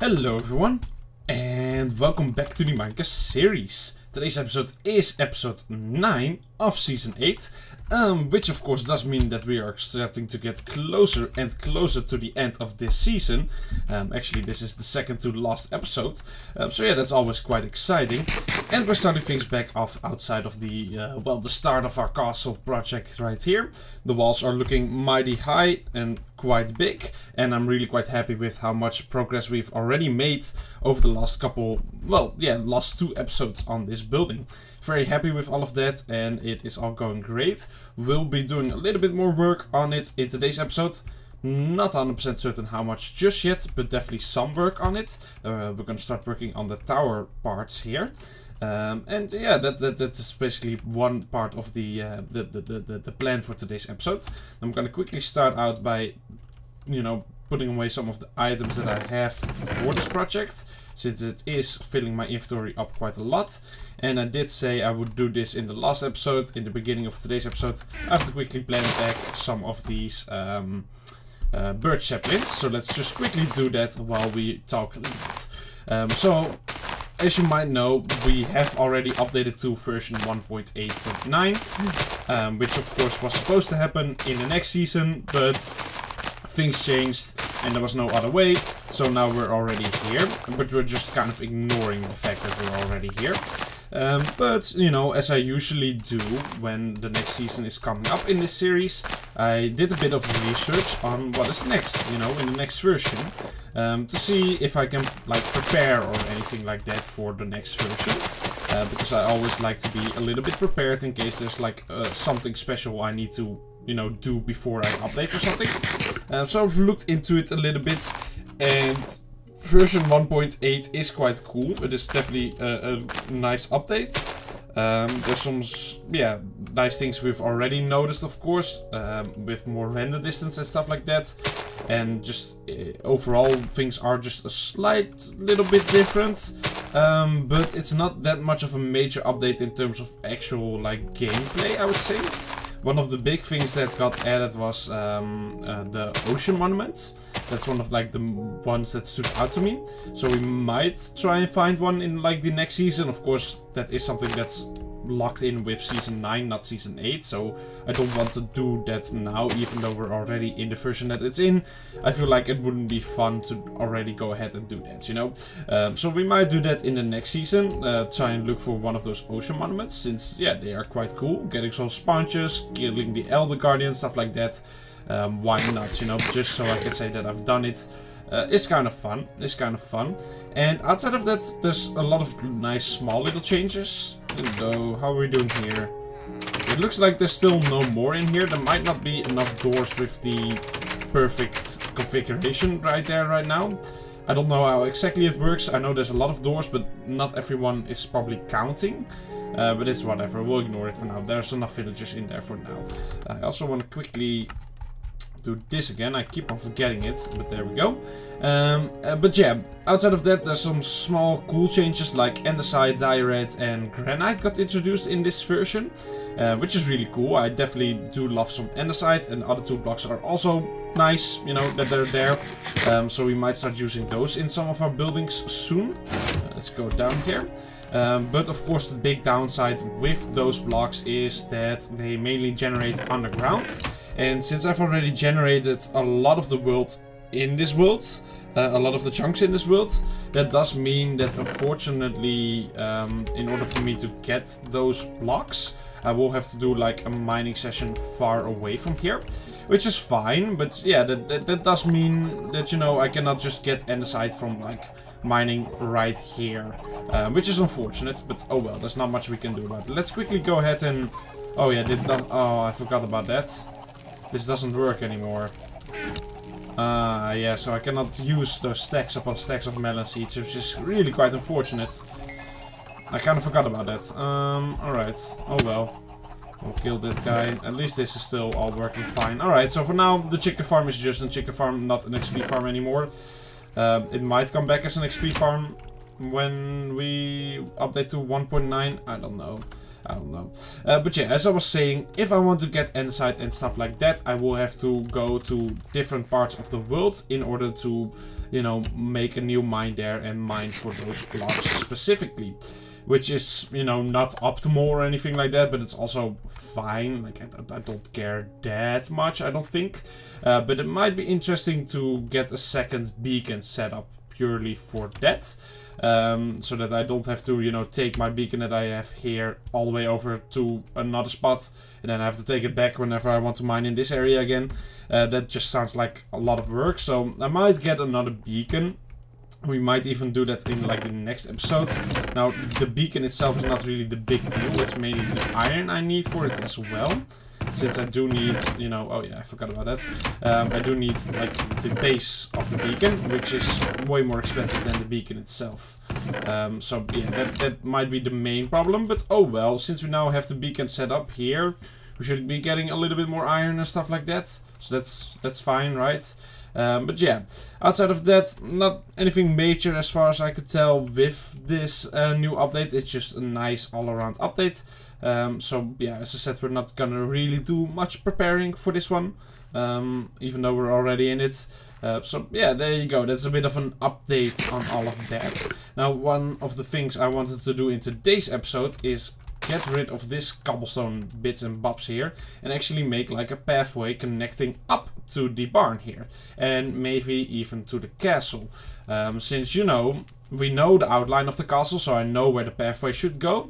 Hello everyone, and welcome back to the Minecraft series. Today's episode is episode 9 of season 8, which of course does mean that we are starting to get closer and closer to the end of this season. Actually, this is the second to last episode, so yeah, that's always quite exciting. And we're starting things back off outside of the, the start of our castle project right here. The walls are looking mighty high and quite big, and I'm really quite happy with how much progress we've already made over the last couple, last 2 episodes on this building. Very happy with all of that, and it is all going great. We'll be doing a little bit more work on it in today's episode. Not 100% certain how much just yet, but definitely some work on it. We're gonna start working on the tower parts here. And yeah, that is basically one part of the plan for today's episode. I'm gonna quickly start out by, putting away some of the items that I have for this project, since it is filling my inventory up quite a lot. And I did say I would do this in the last episode. In the beginning of today's episode, I have to quickly blend back some of these bird saplings. So let's just quickly do that while we talk a little bit. So, as you might know, we have already updated to version 1.8.9, which of course was supposed to happen in the next season, but things changed and there was no other way, so now we're already here, but we're just kind of ignoring the fact that we're already here. But, as I usually do when the next season is coming up in this series, I did a bit of research on what is next, in the next version, to see if I can, prepare or anything like that for the next version. Because I always like to be a little bit prepared in case there's, something special I need to, do before I update or something. So I've looked into it a little bit, and version 1.8 is quite cool. It is definitely a nice update. There's some, nice things we've already noticed, of course, with more render distance and stuff like that. And just overall, things are just a slight little bit different. But it's not that much of a major update in terms of actual, gameplay, I would say. One of the big things that got added was the ocean monuments. That's one of the ones that stood out to me. So we might try and find one in the next season. Of course, that is something that's locked in with season 9, not season 8. So I don't want to do that now, even though we're already in the version that it's in. I feel like it wouldn't be fun to already go ahead and do that, So we might do that in the next season. Try and look for one of those ocean monuments, since, they are quite cool. Getting some sponges, killing the elder guardian, stuff like that. Why not, just so I can say that I've done it. It's kind of fun. And outside of that, there's a lot of nice small little changes. So, how are we doing here? It looks like there's still no more in here. There might not be enough doors with the perfect configuration right there right now. I don't know how exactly it works. I know there's a lot of doors, but not everyone is probably counting. But it's whatever. We'll ignore it for now. There's enough villagers in there for now. I also want to quickly do this again. I keep on forgetting it, but there we go. But yeah, outside of that, there's some small cool changes like andesite, diorite, and granite got introduced in this version, which is really cool. I definitely do love some andesite, and the other 2 blocks are also nice, that they're there. So we might start using those in some of our buildings soon. Let's go down here. But of course, the big downside with those blocks is that they mainly generate underground. And since I've already generated a lot of the world in this world, a lot of the chunks in this world, that does mean that unfortunately, in order for me to get those blocks, I will have to do a mining session far away from here, which is fine. But yeah, that does mean that, I cannot just get andesite from mining right here, which is unfortunate, but oh well, there's not much we can do about it. Let's quickly go ahead and, oh yeah, oh, I forgot about that. This doesn't work anymore. Yeah, so I cannot use those stacks upon stacks of melon seeds, which is really quite unfortunate. I kind of forgot about that. Alright. Oh well. We'll kill that guy. At least this is still all working fine. Alright, so for now, the chicken farm is just a chicken farm, not an XP farm anymore. It might come back as an XP farm when we update to 1.9. I don't know. I don't know. But yeah, as I was saying, if I want to get andesite and stuff like that, I will have to go to different parts of the world in order to, you know, make a new mine there and mine for those blocks specifically. Which is, you know, not optimal or anything like that, but it's also fine. Like, I don't care that much, I don't think. But it might be interesting to get a second beacon set up purely for that. So that I don't have to, you know, take my beacon that I have here all the way over to another spot. And then I have to take it back whenever I want to mine in this area again. That just sounds like a lot of work. So I might get another beacon. We might even do that in like the next episode. Now, the beacon itself is not really the big deal. It's mainly the iron I need for it as well. Since I do need, you know, oh yeah, I forgot about that. I do need like the base of the beacon, which is way more expensive than the beacon itself. So yeah, that might be the main problem. But oh well, since we now have the beacon set up here, we should be getting a little bit more iron and stuff like that. So that's fine, right? But yeah, outside of that, not anything major as far as I could tell with this new update. It's just a nice all-around update. So yeah, as I said, we're not gonna really do much preparing for this one, even though we're already in it. So yeah, there you go. That's a bit of an update on all of that. Now, one of the things I wanted to do in today's episode is get rid of this cobblestone bits and bobs here and actually make like a pathway connecting up to the barn here and maybe even to the castle. Since, you know, we know the outline of the castle, so I know where the pathway should go.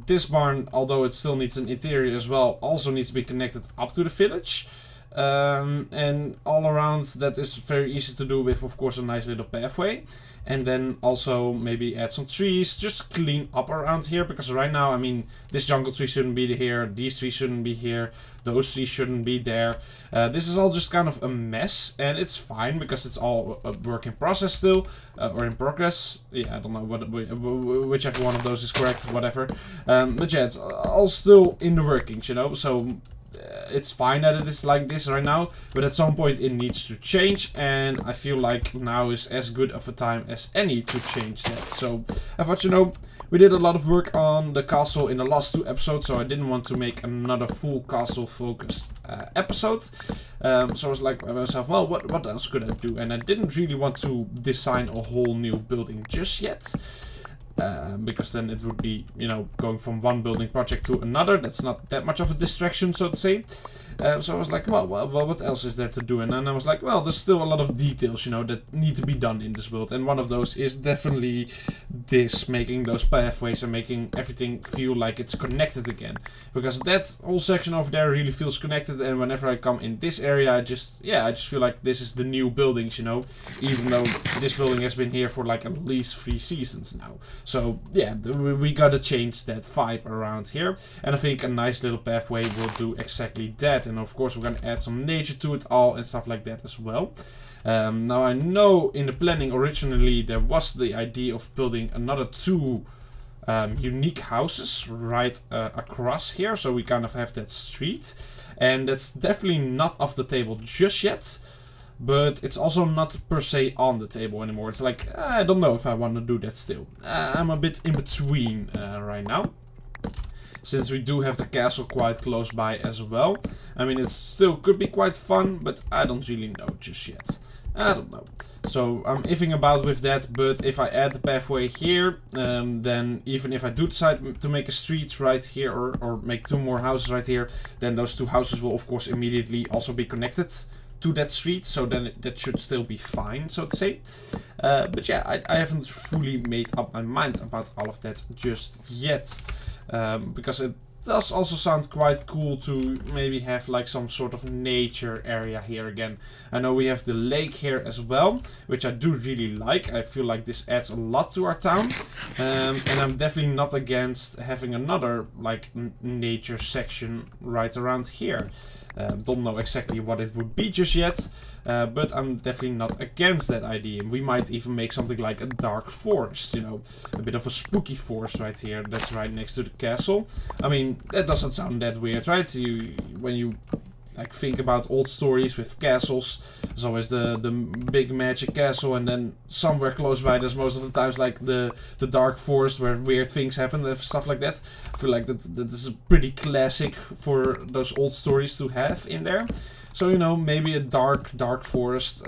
This barn, although it still needs an interior as well, also needs to be connected up to the village. And all around that is very easy to do with, of course, a nice little pathway. And then also maybe add some trees, just clean up around here, because right now, I mean, this jungle tree shouldn't be here, these trees shouldn't be here, those trees shouldn't be there. This is all just kind of a mess, and it's fine because it's all a work in process still, or in progress. Yeah, I don't know whichever one of those is correct, whatever. But yeah, it's all still in the workings, you know, so it's fine that it is like this right now, but at some point it needs to change, and I feel like now is as good of a time as any to change that. So I thought, you know, we did a lot of work on the castle in the last 2 episodes, so I didn't want to make another full castle focused episode. So I was like to myself, well, what else could I do? And I didn't really want to design a whole new building just yet. Because then it would be, you know, going from one building project to another. That's not that much of a distraction, so to say. So I was like, well, what else is there to do? And then I was like, well, there's still a lot of details, you know, that need to be done in this world. And one of those is definitely this, making those pathways and making everything feel like it's connected again. Because that whole section over there really feels connected. And whenever I come in this area, I just feel like this is the new buildings, you know. Even though this building has been here for like at least 3 seasons now. So yeah, we gotta change that vibe around here. And I think a nice little pathway will do exactly that. And of course we're gonna add some nature to it all and stuff like that as well. Now I know in the planning originally there was the idea of building another 2 unique houses right across here. So we kind of have that street. And that's definitely not off the table just yet. But it's also not per se on the table anymore. It's like, I don't know if I want to do that still. I'm a bit in between right now. Since we do have the castle quite close by as well. I mean, it still could be quite fun, but I don't really know just yet. I don't know. So I'm iffing about with that, but if I add the pathway here, then even if I do decide to make a street right here or make 2 more houses right here, then those 2 houses will of course immediately also be connected to that street, so then that should still be fine, so to say. But yeah, I haven't fully made up my mind about all of that just yet. Because it does also sound quite cool to maybe have like some sort of nature area here again. I know we have the lake here as well, which I do really like. I feel like this adds a lot to our town. And I'm definitely not against having another like nature section right around here. Don't know exactly what it would be just yet, but I'm definitely not against that idea. We might even make something like a dark forest, you know, a bit of a spooky forest right here. That's right next to the castle. I mean, that doesn't sound that weird, right? When you like think about old stories with castles. There's always the big magic castle, and then somewhere close by there's most of the times like the dark forest where weird things happen and stuff like that. I feel like that is a pretty classic for those old stories to have in there. So, you know, maybe a dark forest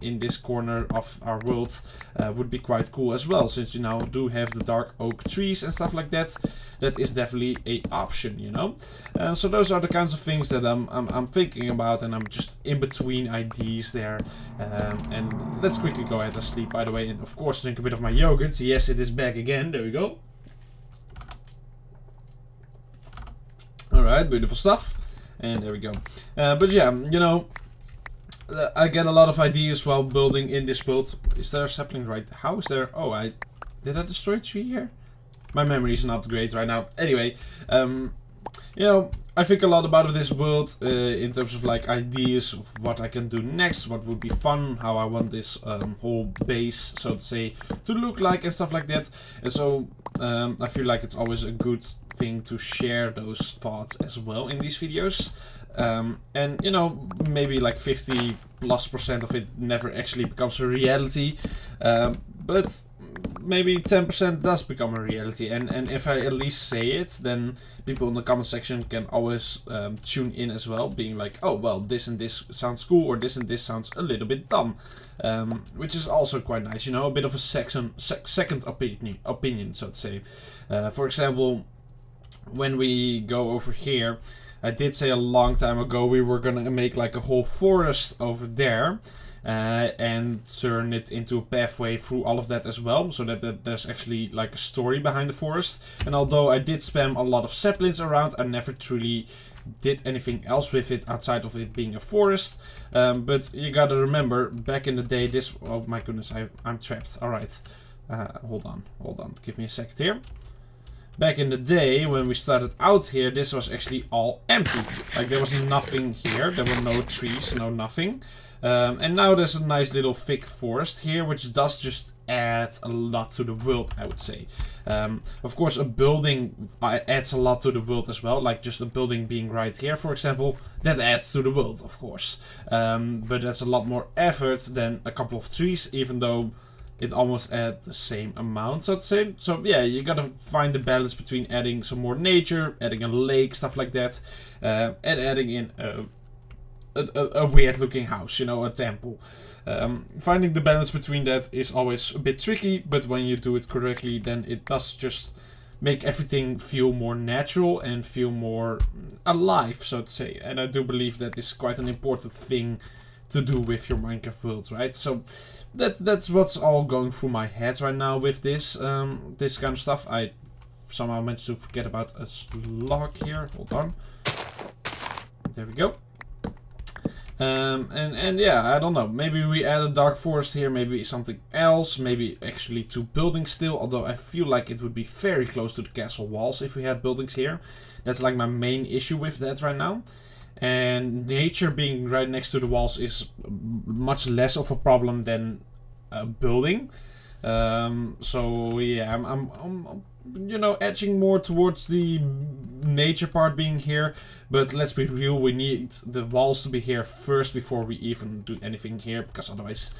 in this corner of our world would be quite cool as well, since you now do have the dark oak trees and stuff like that. That is definitely a option, you know. So those are the kinds of things that I'm thinking about, and I'm just in between ideas there. And let's quickly go ahead and sleep, by the way, and of course drink a bit of my yogurt. Yes, it is back again. There we go. Alright, beautiful stuff. And there we go. But yeah, you know, I get a lot of ideas while building in this world. Is there a sapling right? How is there? Oh, did I destroy a tree here? My memory is not great right now. Anyway, you know, I think a lot about this world in terms of like ideas of what I can do next, what would be fun, how I want this whole base, so to say, to look like and stuff like that. And so I feel like it's always a good thing to share those thoughts as well in these videos. And you know, maybe like 50+% of it never actually becomes a reality, but maybe 10% does become a reality, and if I at least say it, then people in the comment section can always tune in as well, being like, oh well, this and this sounds cool, or this and this sounds a little bit dumb, which is also quite nice, you know, a bit of a second opinion, so to say. For example, when we go over here, I did say a long time ago we were gonna make like a whole forest over there. And turn it into a pathway through all of that as well, so that there's actually like a story behind the forest. And although I did spam a lot of saplings around, I never truly did anything else with it outside of it being a forest. But you gotta remember, back in the day, this... Oh my goodness, I'm trapped. Alright. Hold on. Give me a second here. Back in the day, when we started out here, this was actually all empty. Like, there was nothing here. There were no trees, no nothing. And now there's a nice little thick forest here, which does just add a lot to the world, I would say. Of course, a building adds a lot to the world as well. Like just a building being right here, for example, that adds to the world, of course. But that's a lot more effort than a couple of trees, even though it almost adds the same amount, so to say. So yeah, you gotta find the balance between adding some more nature, adding a lake, stuff like that, and adding in a weird looking house, you know, a temple. Finding the balance between that is always a bit tricky, but when you do it correctly, then it does just make everything feel more natural and feel more alive, so to say. And I do believe that is quite an important thing to do with your Minecraft world, right? So that's what's all going through my head right now with this this kind of stuff. I somehow managed to forget about a slug here. Hold on. There we go. And yeah, I don't know, maybe we add a dark forest here, maybe something else, maybe actually 2 buildings still, although I feel like it would be very close to the castle walls if we had buildings here. That's like my main issue with that right now. And nature being right next to the walls is much less of a problem than a building. So yeah, I'm you know, edging more towards the nature part being here, but let's be real, we need the walls to be here first before we even do anything here, because otherwise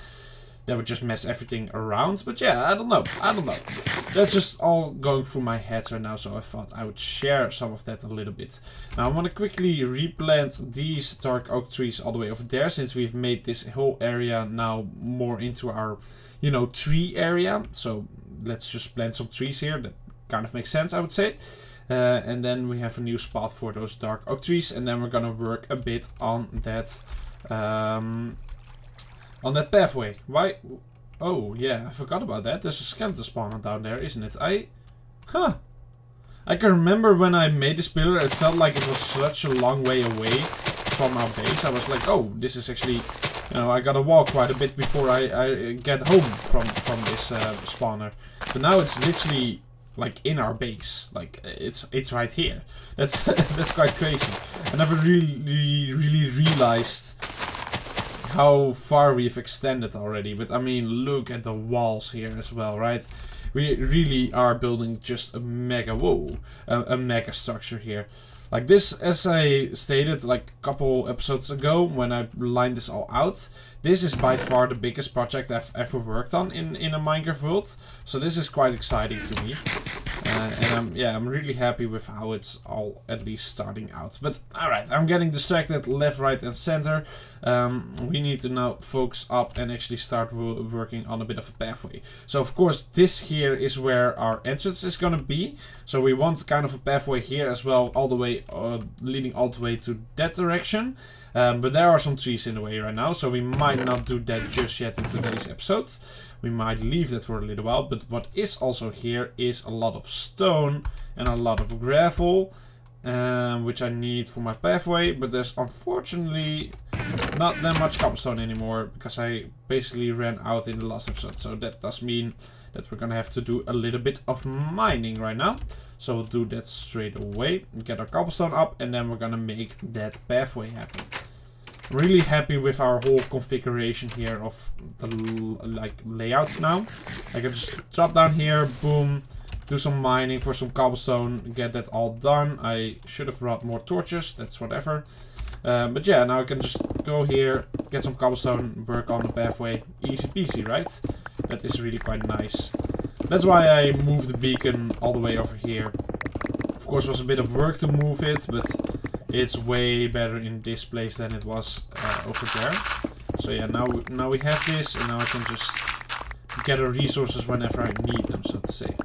that would just mess everything around. But yeah, I don't know. That's just all going through my head right now, so I thought I would share some of that a little bit. Now I want to quickly replant these dark oak trees all the way over there, since we've made this whole area now more into our, you know, tree area. So let's just plant some trees here. That kind of makes sense, I would say. And then we have a new spot for those dark oak trees, and then we're gonna work a bit on that pathway. Why? Oh yeah, I forgot about that. There's a skeleton spawner down there, isn't it? I can remember when I made this pillar, it felt like it was such a long way away from our base. I was like, oh, this is actually, you know, I gotta walk quite a bit before I get home from this spawner. But now it's literally like in our base, like it's right here. That's that's quite crazy. I never really realized how far we've extended already. But I mean, look at the walls here as well, right? We really are building just a mega, a mega structure here. Like this, as I stated like a couple episodes ago when I lined this all out, this is by far the biggest project I've ever worked on in a Minecraft world. So this is quite exciting to me. And I'm really happy with how it's all at least starting out. But alright, I'm getting distracted left, right and center. We need to now focus up and actually start working on a bit of a pathway. So of course this here is where our entrance is gonna be. So we want kind of a pathway here as well, all the way leading all the way to that direction. But there are some trees in the way right now, so we might not do that just yet in today's episode. We might leave that for a little while, but what is also here is a lot of stone and a lot of gravel, which I need for my pathway, but there's unfortunately not that much cobblestone anymore, because I basically ran out in the last episode, so that does mean that we're gonna have to do a little bit of mining right now. So we'll do that straight away, get our cobblestone up, and then we're gonna make that pathway happen. Really happy with our whole configuration here of the layouts now. I can just drop down here, boom, do some mining for some cobblestone, get that all done. I should have brought more torches, that's whatever. But yeah, now I can just go here, get some cobblestone, work on the pathway. Easy peasy, right? That is really quite nice. That's why I moved the beacon all the way over here. Of course, it was a bit of work to move it, but it's way better in this place than it was over there. So yeah, now we have this, and now I can just gather resources whenever I need them, so to say.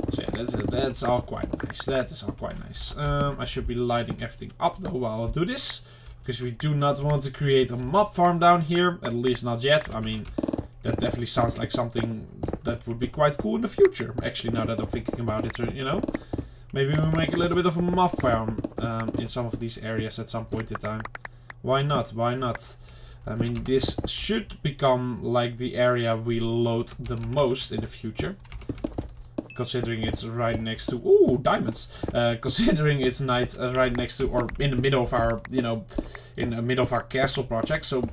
So yeah, that's all quite nice. That is all quite nice. I should be lighting everything up though while I do this, because we do not want to create a mob farm down here, at least not yet. I mean, that definitely sounds like something that would be quite cool in the future. Actually, now that I'm thinking about it, you know. Maybe we make a little bit of a mob farm in some of these areas at some point in time. Why not? Why not? I mean, this should become like the area we load the most in the future. Considering it's right next to... Ooh, diamonds! Considering it's right next to, or in the middle of our, you know, in the middle of our castle project. So,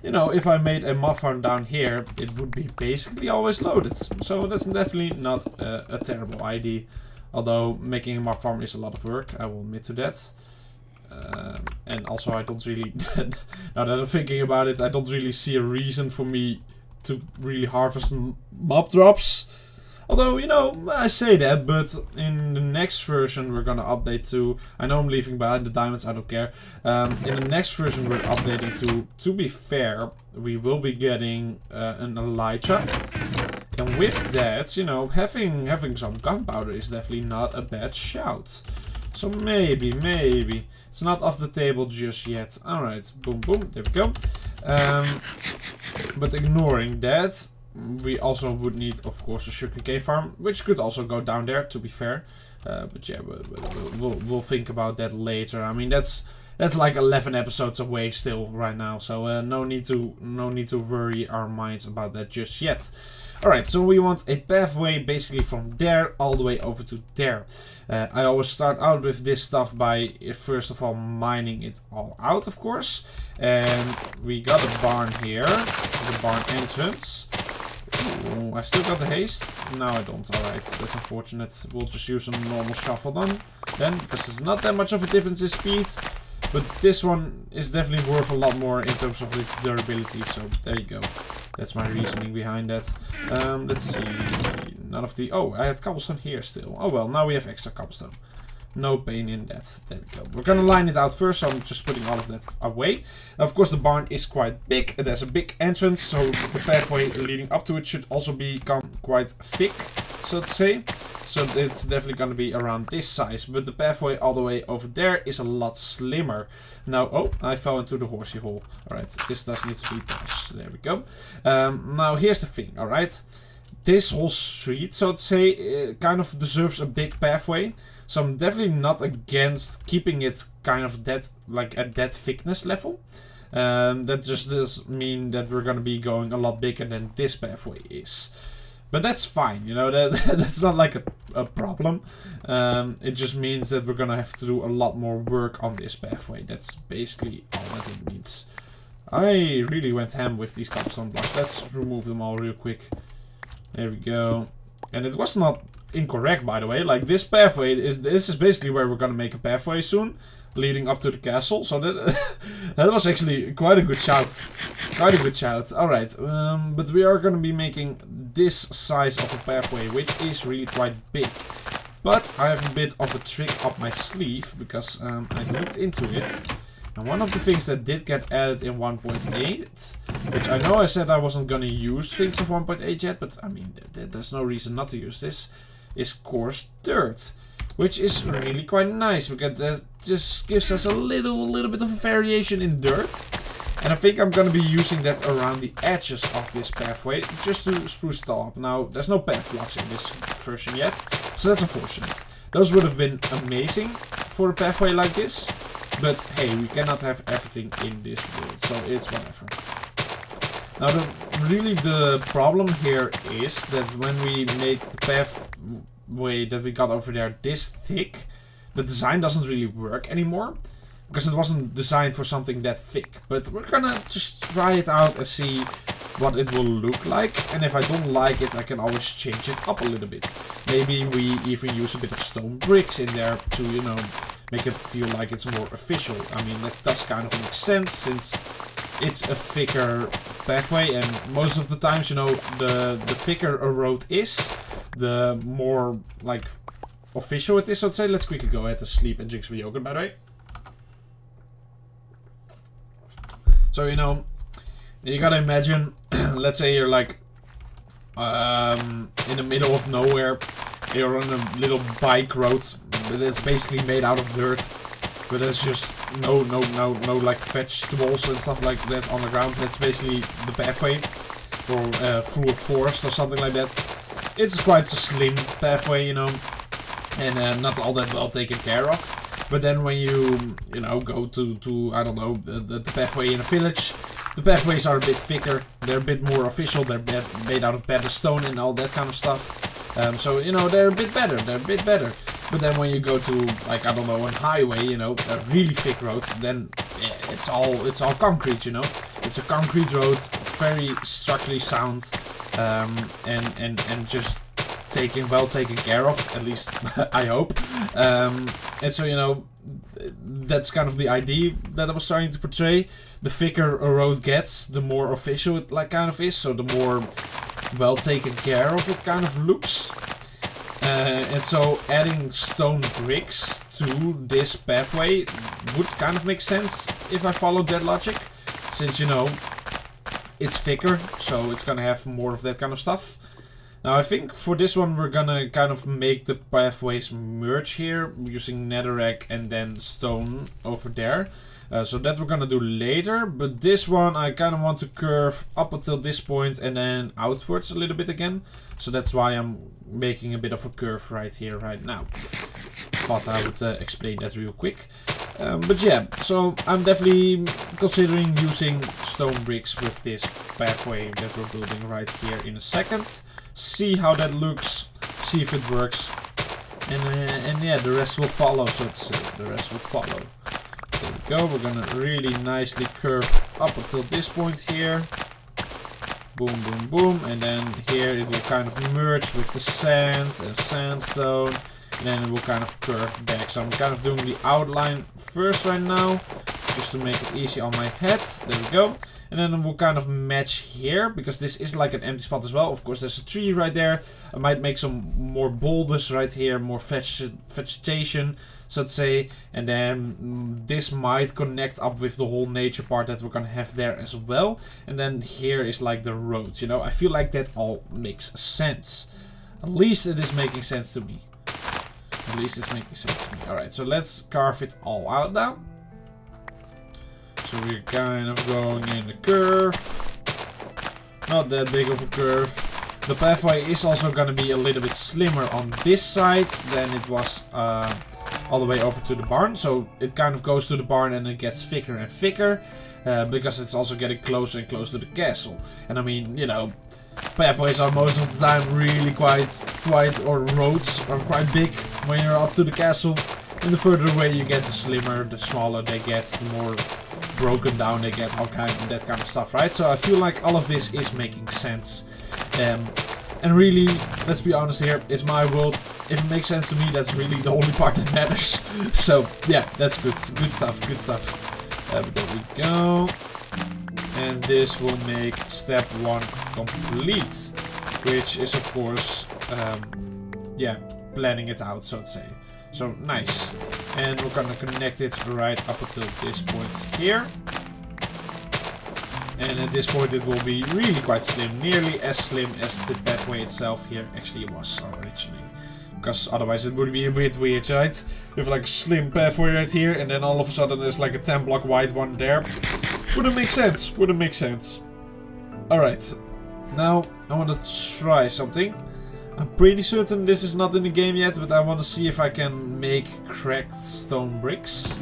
you know, if I made a mob farm down here, it would be basically always loaded. So that's definitely not a terrible idea. Although making a mob farm is a lot of work, I will admit to that. And also I don't really, now that I'm thinking about it, I don't really see a reason for me to really harvest mob drops. Although, you know, I say that, but in the next version we're gonna update to... I know I'm leaving behind the diamonds, I don't care. In the next version we're updating to be fair, we will be getting an elytra. And with that, you know, having some gunpowder is definitely not a bad shout. So maybe. It's not off the table just yet. Alright, boom, boom, there we go. But ignoring that, we also would need, of course, a sugarcane farm, which could also go down there, to be fair. But yeah, we'll think about that later. I mean, that's like 11 episodes away still right now, so no need to worry our minds about that just yet. Alright, so we want a pathway basically from there all the way over to there. I always start out with this stuff by first of all mining it all out, of course. And we got a barn here, the barn entrance. Ooh, I still got the haste? No, I don't. Alright, that's unfortunate. We'll just use a normal shovel then, because there's not that much of a difference in speed. But this one is definitely worth a lot more in terms of its durability, so there you go. That's my reasoning behind that. Let's see. None of the... Oh, I had cobblestone here still. Oh well, now we have extra cobblestone. No pain in that. There we go. We're gonna line it out first, so I'm just putting all of that away. Now, of course, the barn is quite big. There's a big entrance, so the pathway leading up to it should also become quite thick, so to say. So it's definitely going to be around this size. But the pathway all the way over there is a lot slimmer. Now, oh, I fell into the horsey hole. Alright, this does need to be patched. There we go. Now, here's the thing, alright. This whole street, so to say, kind of deserves a big pathway. So I'm definitely not against keeping it kind of that, like at that thickness level. That just does mean that we're going to be going a lot bigger than this pathway is. But that's fine, you know, that's not like a problem. It just means that we're gonna have to do a lot more work on this pathway. That's basically all that it means. I really went ham with these cobblestone blocks. Let's remove them all real quick. There we go. And it was not incorrect, by the way. Like, this pathway this is basically where we're gonna make a pathway soon, leading up to the castle. So that was actually quite a good shout. Quite a good shout. Alright, but we are gonna be making this size of a pathway, which is really quite big. But I have a bit of a trick up my sleeve, because I looked into it. And one of the things that did get added in 1.8, which I know I said I wasn't gonna use things of 1.8 yet, but I mean, there's no reason not to use this, is coarse dirt. Which is really quite nice, because that just gives us a little bit of a variation in dirt. And I think I'm gonna be using that around the edges of this pathway, just to spruce it all up. Now, there's no path blocks in this version yet, so that's unfortunate. Those would have been amazing for a pathway like this. But hey, we cannot have everything in this world, so it's whatever. Now, really the problem here is that when we make the pathway that we got over there this thick, the design doesn't really work anymore. Because it wasn't designed for something that thick. But we're gonna just try it out and see what it will look like. And if I don't like it, I can always change it up a little bit. Maybe we even use a bit of stone bricks in there to, you know, make it feel like it's more official. I mean, that does kind of make sense since it's a thicker pathway. And most of the times, you know, the thicker a road is, the more, like, official it is, so to say. Let's quickly go ahead and sleep and drink some yogurt, by the way. So, you know, you gotta imagine, let's say you're like in the middle of nowhere, you're on a little bike road, but it's basically made out of dirt, but there's just no like vegetables and stuff like that on the ground. That's basically the pathway, or through a forest or something like that. It's quite a slim pathway, you know, and not all that well taken care of. But then when you know, go to I don't know, the pathway in a village, the pathways are a bit thicker, they're a bit more official, they're made out of better stone and all that kind of stuff. So, you know, they're a bit better. But then when you go to, like, I don't know, a highway, you know, a really thick road, then yeah, it's all concrete, you know. It's a concrete road, very structurally sound, and just well taken care of, at least I hope. And so, you know, that's kind of the idea that I was trying to portray. The thicker a road gets, the more official it like kind of is, so the more well taken care of it kind of looks. And so adding stone bricks to this pathway would kind of make sense if I followed that logic, since, you know, it's thicker, so it's gonna have more of that kind of stuff. Now, I think for this one we're gonna kind of make the pathways merge here using netherrack and then stone over there. So that we're gonna do later, but this one I kind of want to curve up until this point and then outwards a little bit again. So that's why I'm making a bit of a curve right here, right now. Thought I would explain that real quick. But yeah, so I'm definitely considering using stone bricks with this pathway that we're building right here in a second. See how that looks, see if it works, and yeah, the rest will follow, so to say. The rest will follow. There we go, we're gonna really nicely curve up until this point here. Boom, boom, boom, and then here it will kind of merge with the sand and sandstone. And then it will kind of curve back. So I'm kind of doing the outline first right now, just to make it easy on my head. There we go. And then it will kind of match here, because this is like an empty spot as well. Of course, there's a tree right there. I might make some more boulders right here, more vegetation, so to say. And then this might connect up with the whole nature part that we're gonna have there as well. And then here is like the road, you know. I feel like that all makes sense. At least it is making sense to me. At least it's making sense to me. Alright, so let's carve it all out now. So we're kind of going in a curve. Not that big of a curve. The pathway is also going to be a little bit slimmer on this side than it was all the way over to the barn. So it kind of goes to the barn and it gets thicker and thicker. Because it's also getting closer and closer to the castle. And I mean, you know, pathways are most of the time really or roads are quite big when you're up to the castle. And the further away you get, the slimmer, the smaller they get, the more broken down they get, that kind of stuff, right? So I feel like all of this is making sense. And really, let's be honest here, it's my world. If it makes sense to me, that's really the only part that matters. So, yeah, that's good. Good stuff, good stuff. But there we go. And this will make step 1 complete. Which is, of course, yeah, planning it out, so to say. So, nice. And we're gonna connect it right up until this point here. And at this point it will be really quite slim. Nearly as slim as the pathway itself here actually was originally. Because otherwise it would be a bit weird, right? With like a slim pathway right here and then all of a sudden there's like a 10 block wide one there. Wouldn't make sense. Wouldn't make sense. Alright. Now I want to try something. I'm pretty certain this is not in the game yet, but I want to see if I can make cracked stone bricks.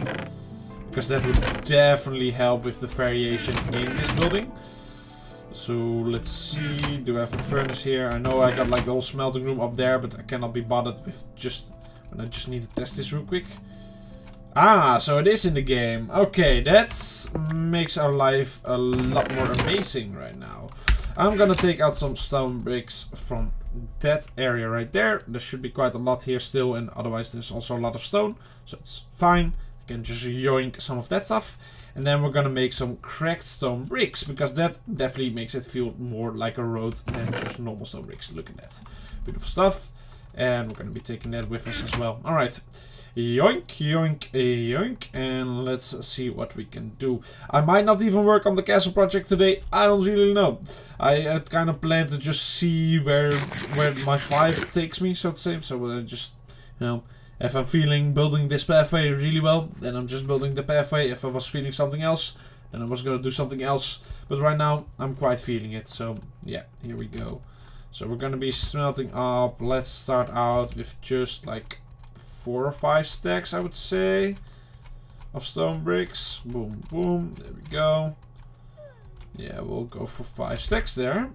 Because that would definitely help with the variation in this building. So let's see, do I have a furnace here? I know I got like the whole smelting room up there, but I cannot be bothered with just... And I just need to test this real quick. Ah, so it is in the game. Okay, that makes our life a lot more amazing right now. I'm gonna take out some stone bricks from that area right there. There should be quite a lot here still, and otherwise there's also a lot of stone, so it's fine. I can just yoink some of that stuff. And then we're gonna make some cracked stone bricks, because that definitely makes it feel more like a road than just normal stone bricks. Look at that. Beautiful stuff. And we're gonna be taking that with us as well. Alright. Yoink, yoink, yoink. And let's see what we can do. I might not even work on the castle project today. I don't really know. I had kind of planned to just see where my vibe takes me, so to say. So just, you know, if I'm feeling building this pathway really well, then I'm just building the pathway. If I was feeling something else, then I was gonna do something else. But right now, I'm quite feeling it. So, yeah, here we go. So we're gonna be smelting up. Let's start out with just like 4 or 5 stacks, I would say, of stone bricks. Boom, boom. There we go. Yeah, we'll go for 5 stacks there.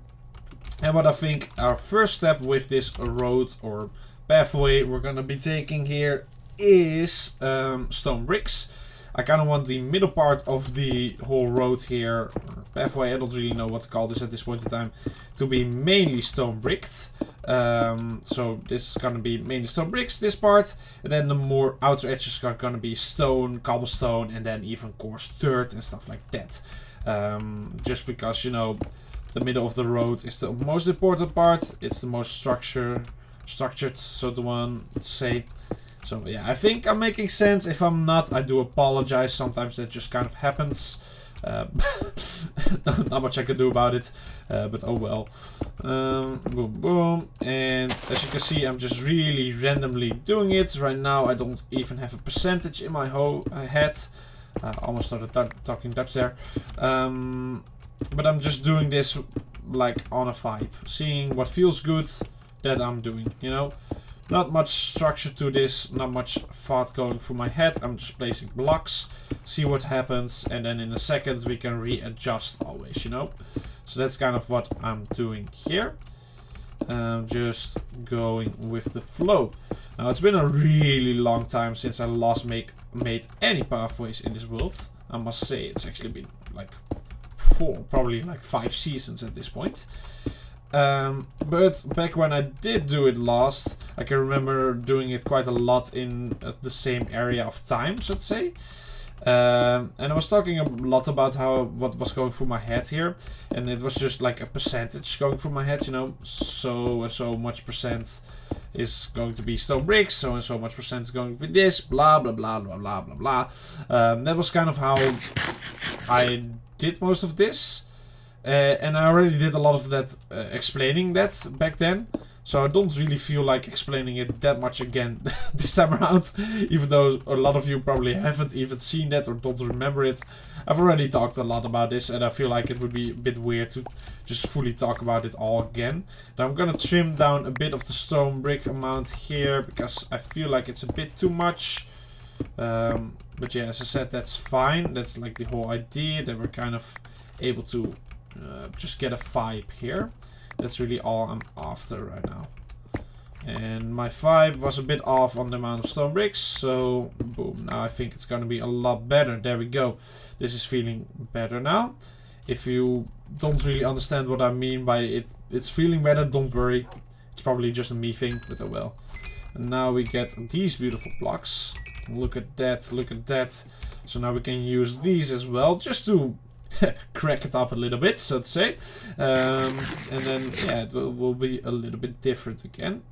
And what I think our first step with this road or pathway we're gonna be taking here is stone bricks. I kind of want the middle part of the whole road here, or pathway, I don't really know what to call this at this point in time, to be mainly stone bricked. So this is gonna be mainly stone bricks, this part, and then the more outer edges are gonna be stone, cobblestone, and then even coarse dirt and stuff like that. Just because, you know, the middle of the road is the most important part. It's the most structured, so the one to say. So yeah, I think I'm making sense. If I'm not, I do apologize. Sometimes that just kind of happens. Not much I can do about it, but oh well. Boom, boom. And as you can see, I'm just really randomly doing it. Right now, I don't even have a percentage in my head. Almost started talking Dutch there. But I'm just doing this like on a vibe. Seeing what feels good, that I'm doing, you know. Not much structure to this, not much thought going through my head. I'm just placing blocks, see what happens, and then in a second we can readjust always, you know. So that's kind of what I'm doing here. Just going with the flow. Now it's been a really long time since I last made any pathways in this world. I must say it's actually been like probably like 5 seasons at this point. But back when I did do it last, I can remember doing it quite a lot in the same area of time, so to say. And I was talking a lot about what was going through my head here, and it was just like a percentage going through my head, you know. So and so much percent is going to be stone bricks, so and so much percent is going to be this, blah blah blah blah blah blah blah. That was kind of how I did most of this. And I already did a lot of that explaining that back then, so I don't really feel like explaining it that much again this time around, even though a lot of you probably haven't even seen that or don't remember it. I've already talked a lot about this, and I feel like it would be a bit weird to just fully talk about it all again. Now I'm gonna trim down a bit of the stone brick amount here, because I feel like it's a bit too much. But yeah, as I said, that's fine. That's like the whole idea, that we're kind of able to just get a vibe here. That's really all I'm after right now. And my vibe was a bit off on the amount of stone bricks, so boom, now I think it's gonna be a lot better. There we go. This is feeling better now. If you don't really understand what I mean by it's feeling better, don't worry. It's probably just a me thing, but oh well. And now we get these beautiful blocks. Look at that, look at that. So now we can use these as well, just to crack it up a little bit, so to say. And then, yeah, it will be a little bit different again.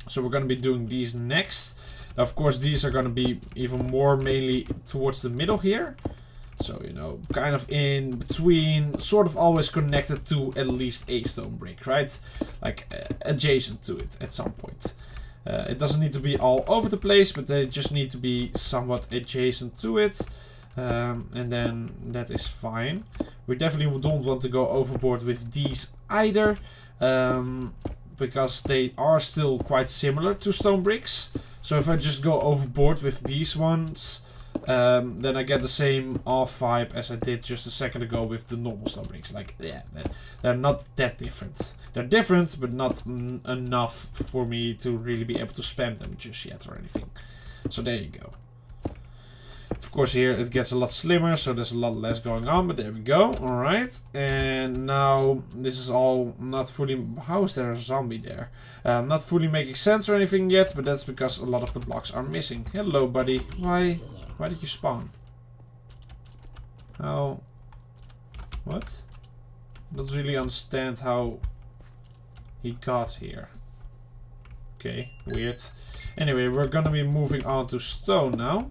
So we're going to be doing these next. Now, of course, these are going to be even more mainly towards the middle here. So, you know, kind of in between, sort of always connected to at least a stone brick, right? Like, adjacent to it at some point. It doesn't need to be all over the place, but they just need to be somewhat adjacent to it. And then that is fine. We definitely don't want to go overboard with these either. Because they are still quite similar to stone bricks. So if I just go overboard with these ones, then I get the same off vibe as I did just a second ago with the normal stone bricks. Like, yeah, they're not that different. They're different, but not enough for me to really be able to spam them just yet or anything. So there you go. Of course, here it gets a lot slimmer, so there's a lot less going on, but there we go. Alright, and now this is all not fully... How is there a zombie there? Not fully making sense or anything yet, but that's because a lot of the blocks are missing. Hello, buddy. Why did you spawn? How... What? Don't really understand how he got here. Okay, weird. Anyway, we're gonna be moving on to stone now.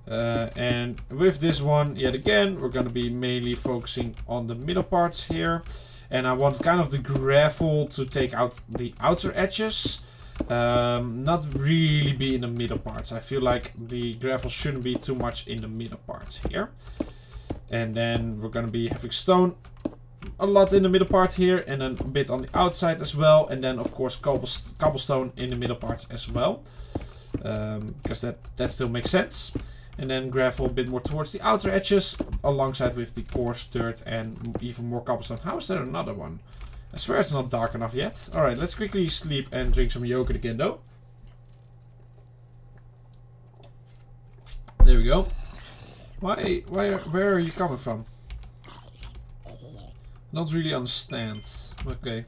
And with this one, yet again, we're going to be mainly focusing on the middle parts here. And I want kind of the gravel to take out the outer edges. Not really be in the middle parts. I feel like the gravel shouldn't be too much in the middle parts here. And then we're going to be having stone a lot in the middle part here. And then a bit on the outside as well. And then, of course, cobblestone in the middle parts as well. Because that still makes sense. And then gravel a bit more towards the outer edges, alongside with the coarse dirt and even more cobblestone. How is there another one? I swear it's not dark enough yet. Alright, let's quickly sleep and drink some yogurt again though. There we go. Where are you coming from? Not really understand. Okay.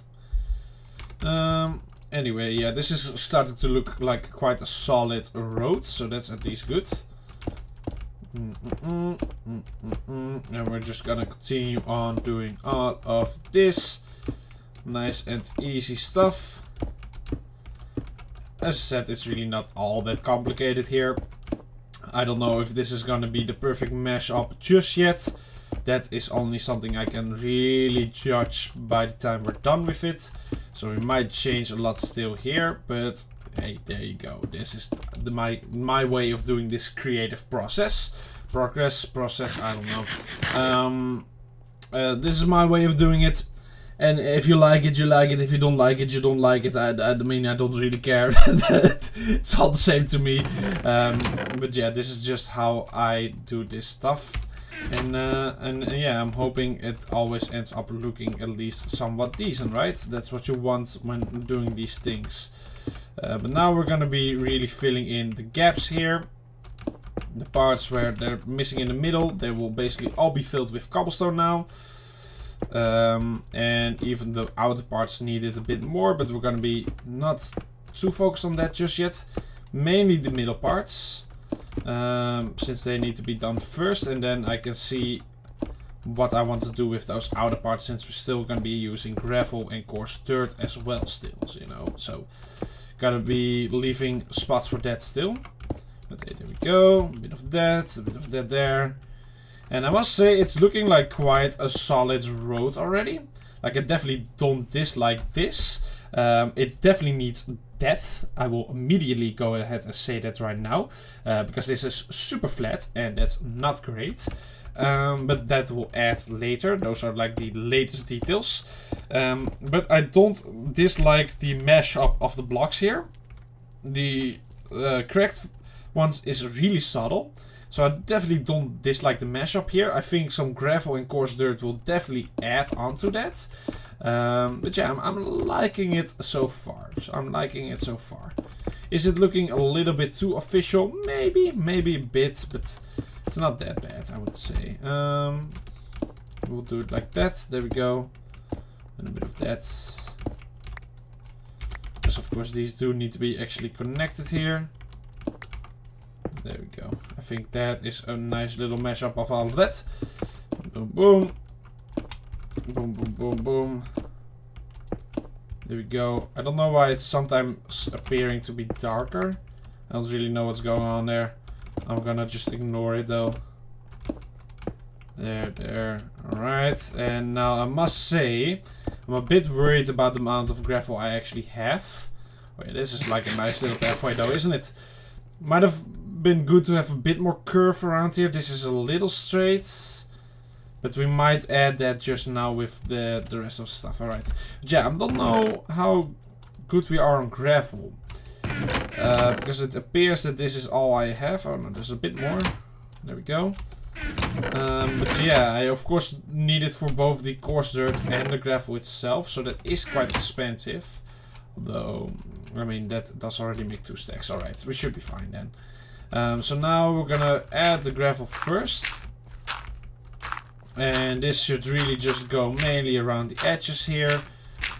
Anyway, yeah, this is starting to look like quite a solid road, so that's at least good. And we're just gonna continue on doing all of this nice and easy stuff. As I said, it's really not all that complicated here. I don't know if this is gonna be the perfect mesh up just yet. That is only something I can really judge by the time we're done with it. So we might change a lot still here, but hey, there you go. This is my way of doing this creative process. Process, I don't know. This is my way of doing it. And if you like it, you like it. If you don't like it, you don't like it. I mean, I don't really care. It's all the same to me. But yeah, this is just how I do this stuff. And yeah, I'm hoping it always ends up looking at least somewhat decent, right? That's what you want when doing these things. But now we're gonna be really filling in the gaps here. The parts where they're missing in the middle, they will basically all be filled with cobblestone now. And even the outer parts needed a bit more, but we're gonna be not too focused on that just yet. Mainly the middle parts. Since they need to be done first, and then I can see what I want to do with those outer parts, since we're still going to be using gravel and coarse dirt as well still, you know, so gotta be leaving spots for that still. But hey, there we go, a bit of that there, and I must say it's looking like quite a solid road already. Like, I definitely don't dislike this. It definitely needs depth. I will immediately go ahead and say that right now, because this is super flat and that's not great. But that will add later. Those are like the latest details. But I don't dislike the mesh up of the blocks here. The correct ones is really subtle. So I definitely don't dislike the mesh up here. I think some gravel and coarse dirt will definitely add onto that. But yeah, I'm liking it so far. Is it looking a little bit too official? Maybe a bit, but it's not that bad, I would say. We'll do it like that. There we go. And a bit of that. Because of course these do need to be actually connected here. There we go. I think that is a nice little mashup of all of that. Boom, boom. Boom, boom, boom, boom. There we go. I don't know why it's sometimes appearing to be darker. I don't really know what's going on there. I'm gonna just ignore it though. There. Alright. And now I must say, I'm a bit worried about the amount of gravel I actually have. Oh yeah, this is like a nice little pathway though, isn't it? Might have been good to have a bit more curve around here. This is a little straight. But we might add that just now with the rest of the stuff. Alright. Yeah, I don't know how good we are on gravel. Because it appears that this is all I have. Oh no, there's a bit more. There we go. But yeah, I of course need it for both the coarse dirt and the gravel itself. So that is quite expensive. Although, I mean, that does already make 2 stacks. Alright, we should be fine then. So now we're gonna add the gravel first. And this should really just go mainly around the edges here.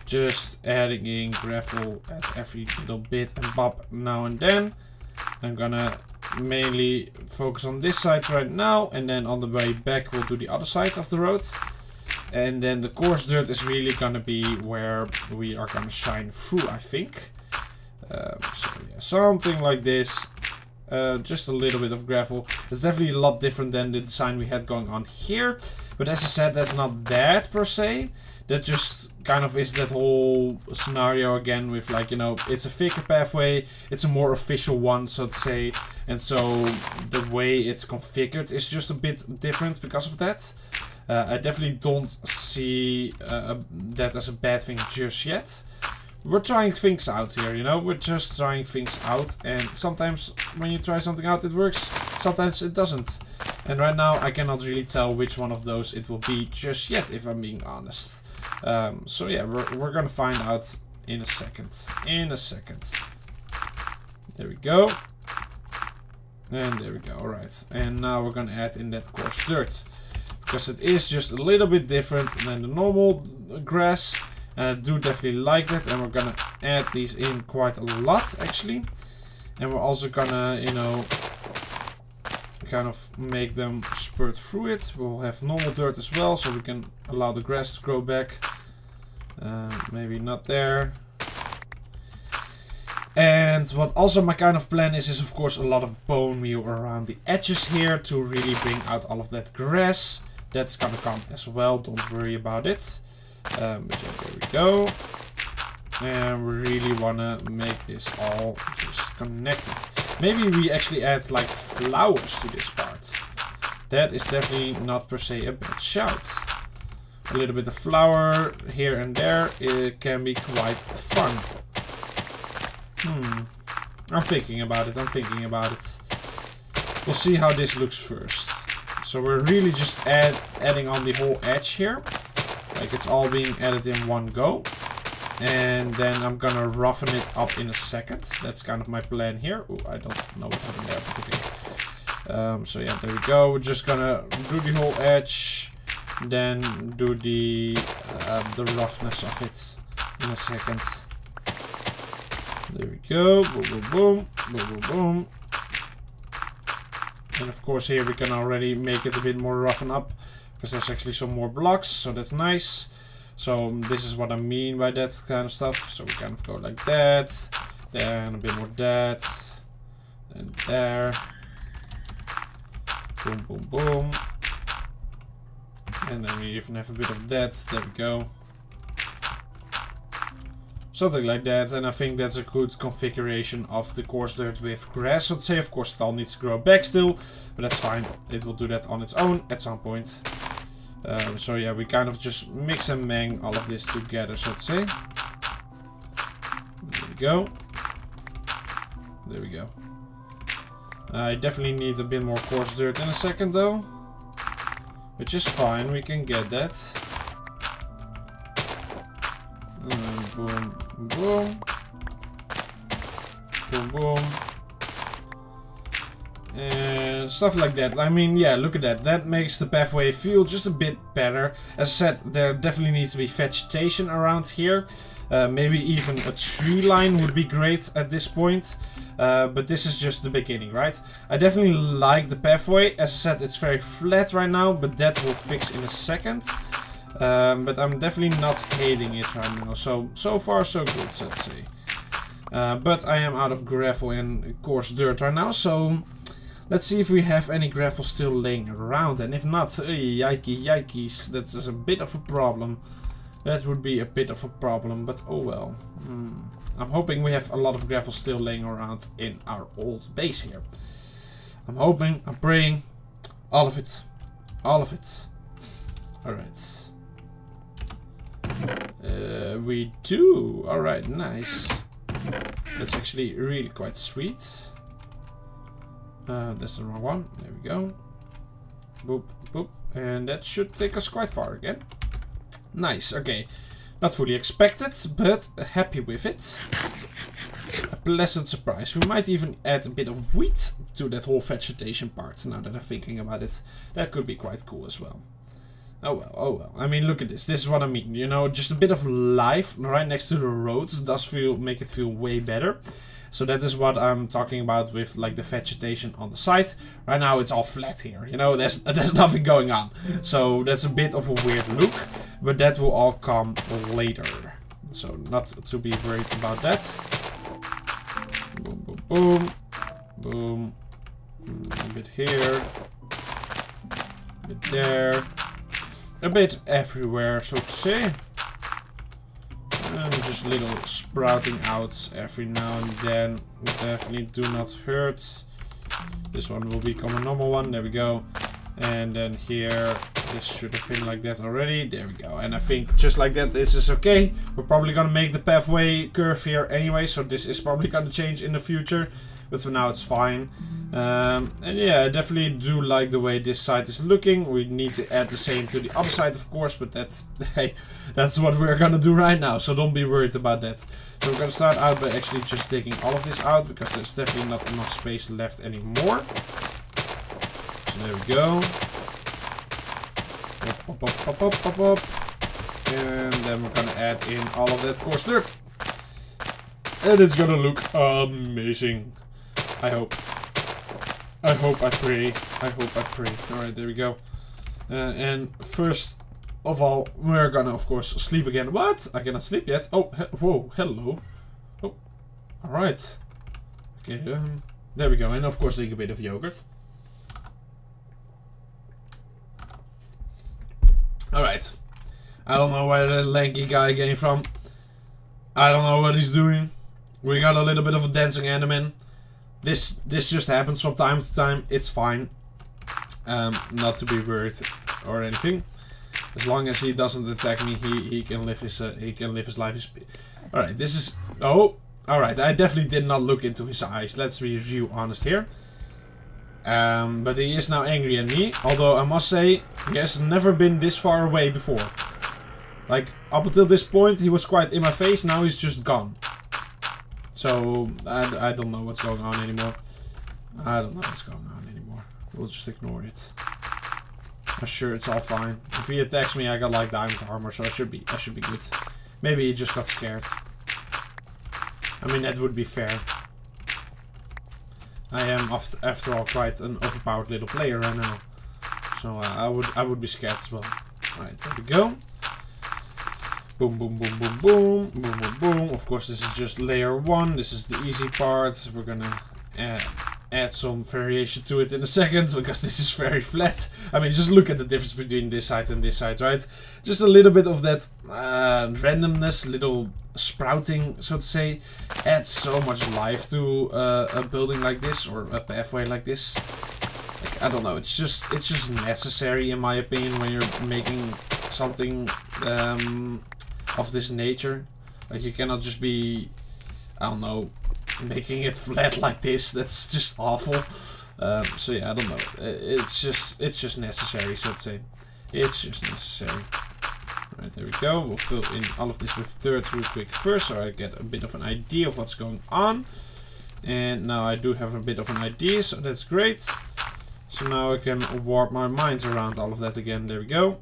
Just adding in gravel at every little bit and bob now and then. I'm gonna mainly focus on this side right now. And then on the way back we'll do the other side of the road. And then the coarse dirt is really gonna be where we are gonna shine through, I think. So yeah, something like this. Just a little bit of gravel. It's definitely a lot different than the design we had going on here. But as I said, that's not bad per se. That just kind of is that whole scenario again with, like, you know, it's a thicker pathway. It's a more official one, so to say. And so the way it's configured is just a bit different because of that. I definitely don't see that as a bad thing just yet. We're trying things out here, you know? We're just trying things out. And sometimes when you try something out, it works. Sometimes it doesn't. And right now, I cannot really tell which one of those it will be just yet, if I'm being honest. So yeah, we're gonna find out in a second. There we go. And there we go, alright. And now we're gonna add in that coarse dirt. Because it is just a little bit different than the normal grass. And I do definitely like that, and we're gonna add these in quite a lot actually. And we're also gonna, you know, kind of make them spurt through it. We'll have normal dirt as well, so we can allow the grass to grow back. Maybe not there. And what also my kind of plan is of course a lot of bone meal around the edges here to really bring out all of that grass. That's gonna come as well, don't worry about it. But yeah, there we go. And we really wanna make this all just connected. Maybe we actually add like flowers to this part. That is definitely not per se a bad shout. A little bit of flower here and there, it can be quite fun. I'm thinking about it, We'll see how this looks first. So we're really just adding on the whole edge here. Like it's all being added in one go. And then I'm gonna roughen it up in a second. That's kind of my plan here. Ooh, I don't know what happened there, but okay. So yeah, there we go. We're just gonna do the whole edge. Then do the roughness of it in a second. There we go. Boom, boom, boom. Boom, boom, boom. And of course here we can already make it a bit more roughen up. Because there's actually some more blocks. So that's nice. So this is what I mean by that kind of stuff. So we kind of go like that. Then a bit more that. And there. Boom, boom, boom. And then we even have a bit of that. There we go. Something like that, and I think that's a good configuration of the coarse dirt with grass, let's say. Of course, it all needs to grow back still, but that's fine. It will do that on its own at some point. So yeah, we kind of just mix and mang all of this together, so to say. There we go. There we go. I definitely need a bit more coarse dirt in a second, though. Which is fine, we can get that. Boom, boom. Boom, boom. And stuff like that. I mean, yeah, look at that. That makes the pathway feel just a bit better. As I said, there definitely needs to be vegetation around here. Maybe even a tree line would be great at this point. But this is just the beginning, right? I definitely like the pathway. As I said, it's very flat right now, but that will fix in a second. But I'm definitely not hating it right now. So far, so good, let's say. But I am out of gravel and coarse dirt right now, so let's see if we have any gravel still laying around. And if not, yikes, that is a bit of a problem. That would be a bit of a problem, but oh well. I'm hoping we have a lot of gravel still laying around in our old base here. I'm hoping, I'm praying, all of it. All of it. Alright. We do. Alright, nice. That's actually really quite sweet. That's the wrong one. There we go. Boop, boop. And that should take us quite far again. Nice, okay. Not fully expected, but happy with it. A pleasant surprise. We might even add a bit of wheat to that whole vegetation part, now that I'm thinking about it. That could be quite cool as well. Oh well, oh well. I mean, look at this. This is what I mean. You know, just a bit of life right next to the roads does make it feel way better. So that is what I'm talking about with like the vegetation on the side. Right now it's all flat here. You know, there's nothing going on. So that's a bit of a weird look, but that will all come later. So not to be worried about that. Boom, boom, boom, boom. A bit here, a bit there. A bit everywhere, so to say. And just little sprouting out every now and then. Definitely do not hurt. This one will become a normal one. There we go. And then here, this should have been like that already. There we go. And I think just like that, this is okay. We're probably gonna make the pathway curve here anyway, so this is probably gonna change in the future. But for now, it's fine. And yeah, I definitely do like the way this side is looking. We need to add the same to the other side, of course, but that's, hey, that's what we're gonna do right now, so don't be worried about that. So we're gonna start out by actually just taking all of this out, because there's definitely not enough space left anymore. So there we go. Pop, pop, pop, pop, pop, pop. And then we're gonna add in all of that coarse dirt. And it's gonna look amazing. I hope. I hope, I pray. I hope, I pray. Alright, there we go. And first of all, we're gonna, of course, sleep again. What? I cannot sleep yet. Oh, whoa, hello. Oh, alright. Okay, there we go. And of course, take a bit of yogurt. Alright. I don't know where the lanky guy came from. I don't know what he's doing. We got a little bit of a dancing enemy. This just happens from time to time. It's fine. Not to be worried or anything. As long as he doesn't attack me, he can live his life. All right, this is all right. I definitely did not look into his eyes. Let's be real honest here. But he is now angry at me. Although I must say, he has never been this far away before. Like up until this point, he was quite in my face. Now he's just gone. So, I don't know what's going on anymore. I don't know what's going on anymore. We'll just ignore it. I'm sure it's all fine. If he attacks me, I got like diamond armor, so I should be good. Maybe he just got scared. I mean, that would be fair. I am, after all, quite an overpowered little player right now. So, I would be scared as well. Alright, there we go. Boom, boom, boom, boom, boom, boom, boom, boom. Of course, this is just layer 1. This is the easy part. We're gonna add some variation to it in a second, because this is very flat. I mean, just look at the difference between this side and this side, right? Just a little bit of that randomness, little sprouting, so to say, adds so much life to a building like this, or a pathway like this. Like, I don't know, it's just necessary, in my opinion, when you're making something of this nature. Like, you cannot just be, I don't know, making it flat like this. That's just awful. So yeah, I don't know. It's just necessary, so to say. It's just necessary. Right, there we go. We'll fill in all of this with dirt real quick first, so I get a bit of an idea of what's going on. And now I do have a bit of an idea, so that's great. So now I can warp my mind around all of that again. There we go.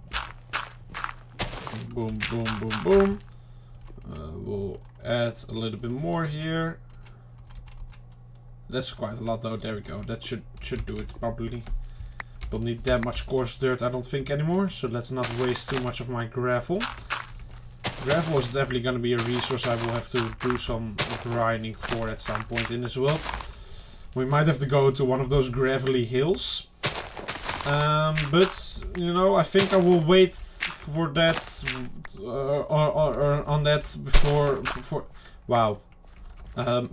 Boom, boom, boom, boom. We'll add a little bit more here. That's quite a lot though. There we go. That should do it probably. Don't need that much coarse dirt, I don't think, anymore. So let's not waste too much of my gravel. Gravel is definitely going to be a resource I will have to do some grinding for at some point in this world. We might have to go to one of those gravelly hills. But, you know, I think I will wait for that on that before wow. that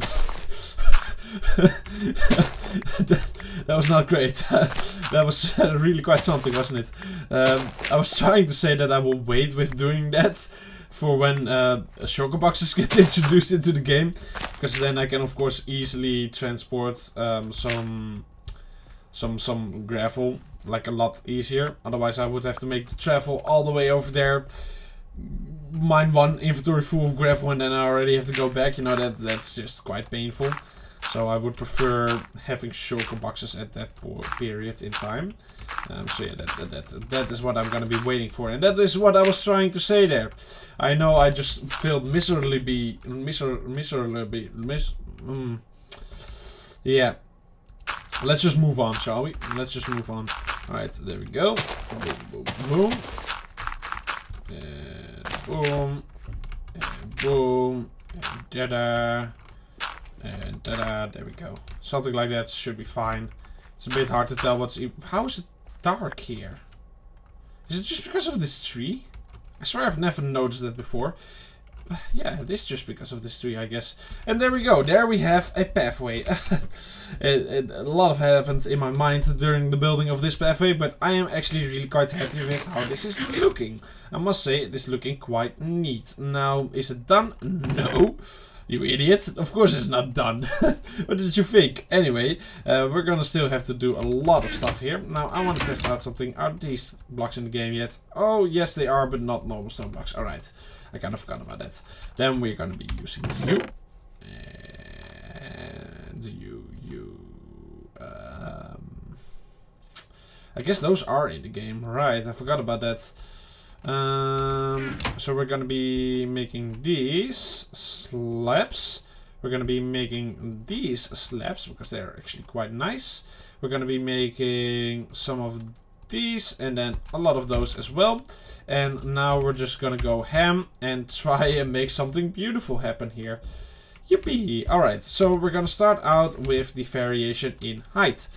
was not great. That was really quite something, wasn't it? I was trying to say that I will wait with doing that for when shulker boxes get introduced into the game, because then I can of course easily transport some gravel, like a lot easier. Otherwise I would have to make the travel all the way over there, mine one inventory full of gravel, and then I already have to go back. You know, that's just quite painful. So I would prefer having shulker boxes at that period in time. So yeah, that is what I'm gonna be waiting for, and that is what I was trying to say there. I know I just failed miserably. Yeah. Let's just move on, shall we? Let's just move on. Alright, there we go. Boom, boom, boom. And boom. And boom. And da-da. And ta-da, there we go. Something like that should be fine. It's a bit hard to tell what's... How is it dark here? Is it just because of this tree? I swear I've never noticed that before. Yeah, it is just because of this tree, I guess. And there we go. There we have a pathway. A lot happened in my mind during the building of this pathway, but I am actually really quite happy with how this is looking. I must say, it is looking quite neat. Now, is it done? No. You idiot. Of course it's not done. What did you think? Anyway, we're gonna still have to do a lot of stuff here. Now, I want to test out something. Are these blocks in the game yet? Oh, yes they are, but not normal stone blocks. Alright. I kind of forgot about that. Then we're gonna be using you. And you. I guess those are in the game. Right, I forgot about that. So we're gonna be making these slabs. We're gonna be making these slabs because they're actually quite nice. We're gonna be making some of these and then a lot of those as well. And now we're just gonna go ham and try and make something beautiful happen here. Yippee! Alright, so we're gonna start out with the variation in height.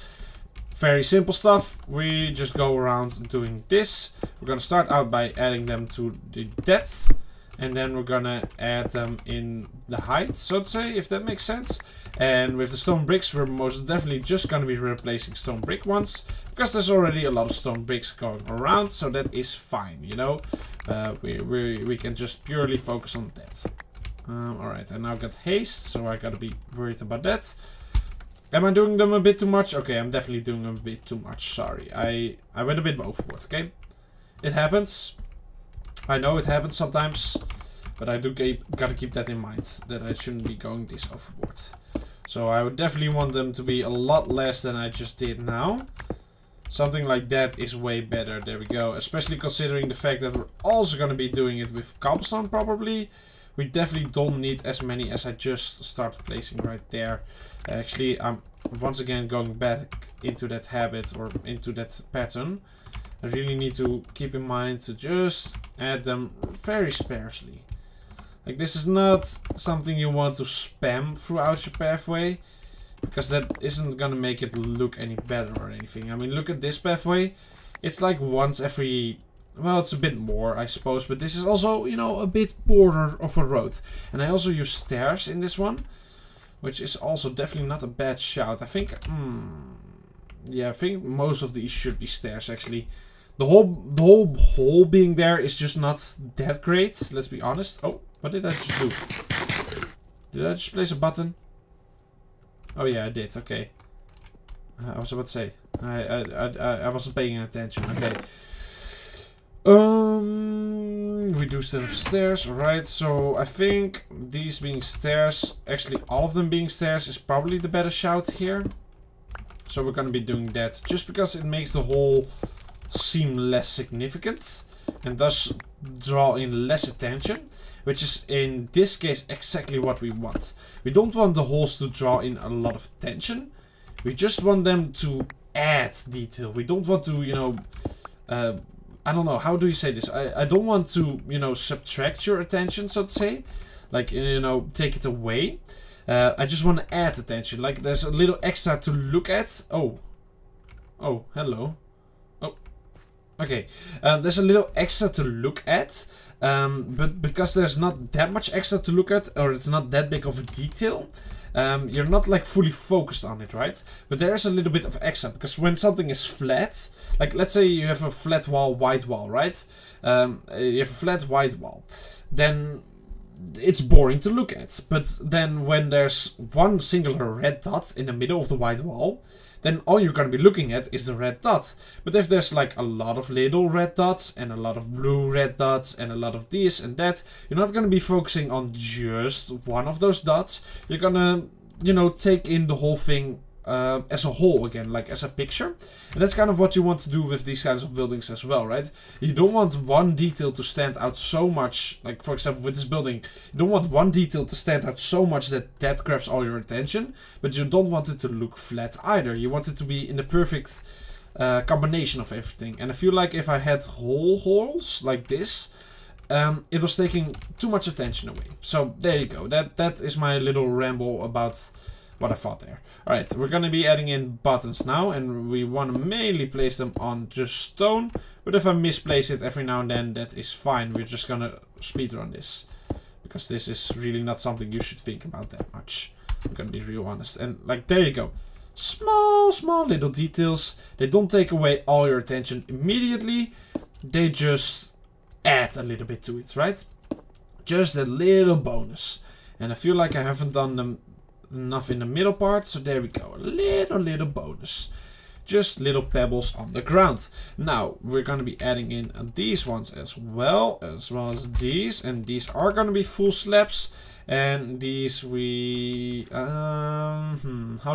Very simple stuff. We just go around doing this. We're gonna start out by adding them to the depth, and then we're gonna add them in the height, so to say, if that makes sense. And with the stone bricks, we're most definitely just gonna be replacing stone brick ones, because there's already a lot of stone bricks going around, so that is fine, you know. We can just purely focus on that. Alright, I now got haste, so I gotta be worried about that. Am I doing them a bit too much? Okay, I'm definitely doing them a bit too much. Sorry, I went a bit overboard, okay? It happens. I know it happens sometimes. But I do gotta keep that in mind. That I shouldn't be going this overboard. So I would definitely want them to be a lot less than I just did now. Something like that is way better. There we go. Especially considering the fact that we're also gonna be doing it with cobblestone probably. We definitely don't need as many as I just started placing right there. Actually, I'm once again going back into that habit or into that pattern. I really need to keep in mind to just add them very sparsely. Like, this is not something you want to spam throughout your pathway, because that isn't gonna make it look any better or anything. I mean, look at this pathway. It's like once every... Well, it's a bit more, I suppose, but this is also, you know, a bit poorer of a road. And I also use stairs in this one, which is also definitely not a bad shout. I think, yeah, I think most of these should be stairs, actually. The whole hole being there is just not that great, let's be honest. Oh, what did I just do? Did I just place a button? Oh yeah, I did, okay. I was about to say, I wasn't paying attention, okay. We do instead of stairs? Alright, so I think these being stairs, actually all of them being stairs, is probably the better shout here. So we're gonna be doing that just because it makes the whole seem less significant and thus draw in less attention, which is in this case exactly what we want. We don't want the holes to draw in a lot of attention. We just want them to add detail. We don't want to, you know, I don't know, how do you say this? I don't want to, you know, subtract your attention, so to say. Like, you know, take it away. I just want to add attention. Like, there's a little extra to look at. Oh. Oh, hello. Oh. Okay. There's a little extra to look at. But because there's not that much extra to look at, or it's not that big of a detail, you're not like fully focused on it, right? But there's a little bit of extra, because when something is flat, like let's say you have a flat wall, white wall, right? You have a flat white wall, then it's boring to look at. But then when there's one singular red dot in the middle of the white wall, then all you're going to be looking at is the red dot. But if there's like a lot of little red dots and a lot of blue red dots and a lot of this and that, you're not going to be focusing on just one of those dots. You're going to, you know, take in the whole thing as a whole again, like as a picture. And that's kind of what you want to do with these kinds of buildings as well, right? You don't want one detail to stand out so much, like for example with this building, you don't want one detail to stand out so much that that grabs all your attention, but you don't want it to look flat either. You want it to be in the perfect combination of everything. And I feel like if I had whole holes like this, it was taking too much attention away. So there you go. That is my little ramble about what I thought there. Alright, we're gonna be adding in buttons now, and we want to mainly place them on just stone. But if I misplace it every now and then, that is fine. We're just gonna speedrun this, because this is really not something you should think about that much. I'm gonna be real honest. And like, there you go. Small little details. They don't take away all your attention immediately. They just add a little bit to it, right? Just a little bonus. And I feel like I haven't done them enough in the middle part, so there we go. A little bonus. Just little pebbles on the ground. Now we're going to be adding in these ones as well as these, and these are going to be full slabs. And these we how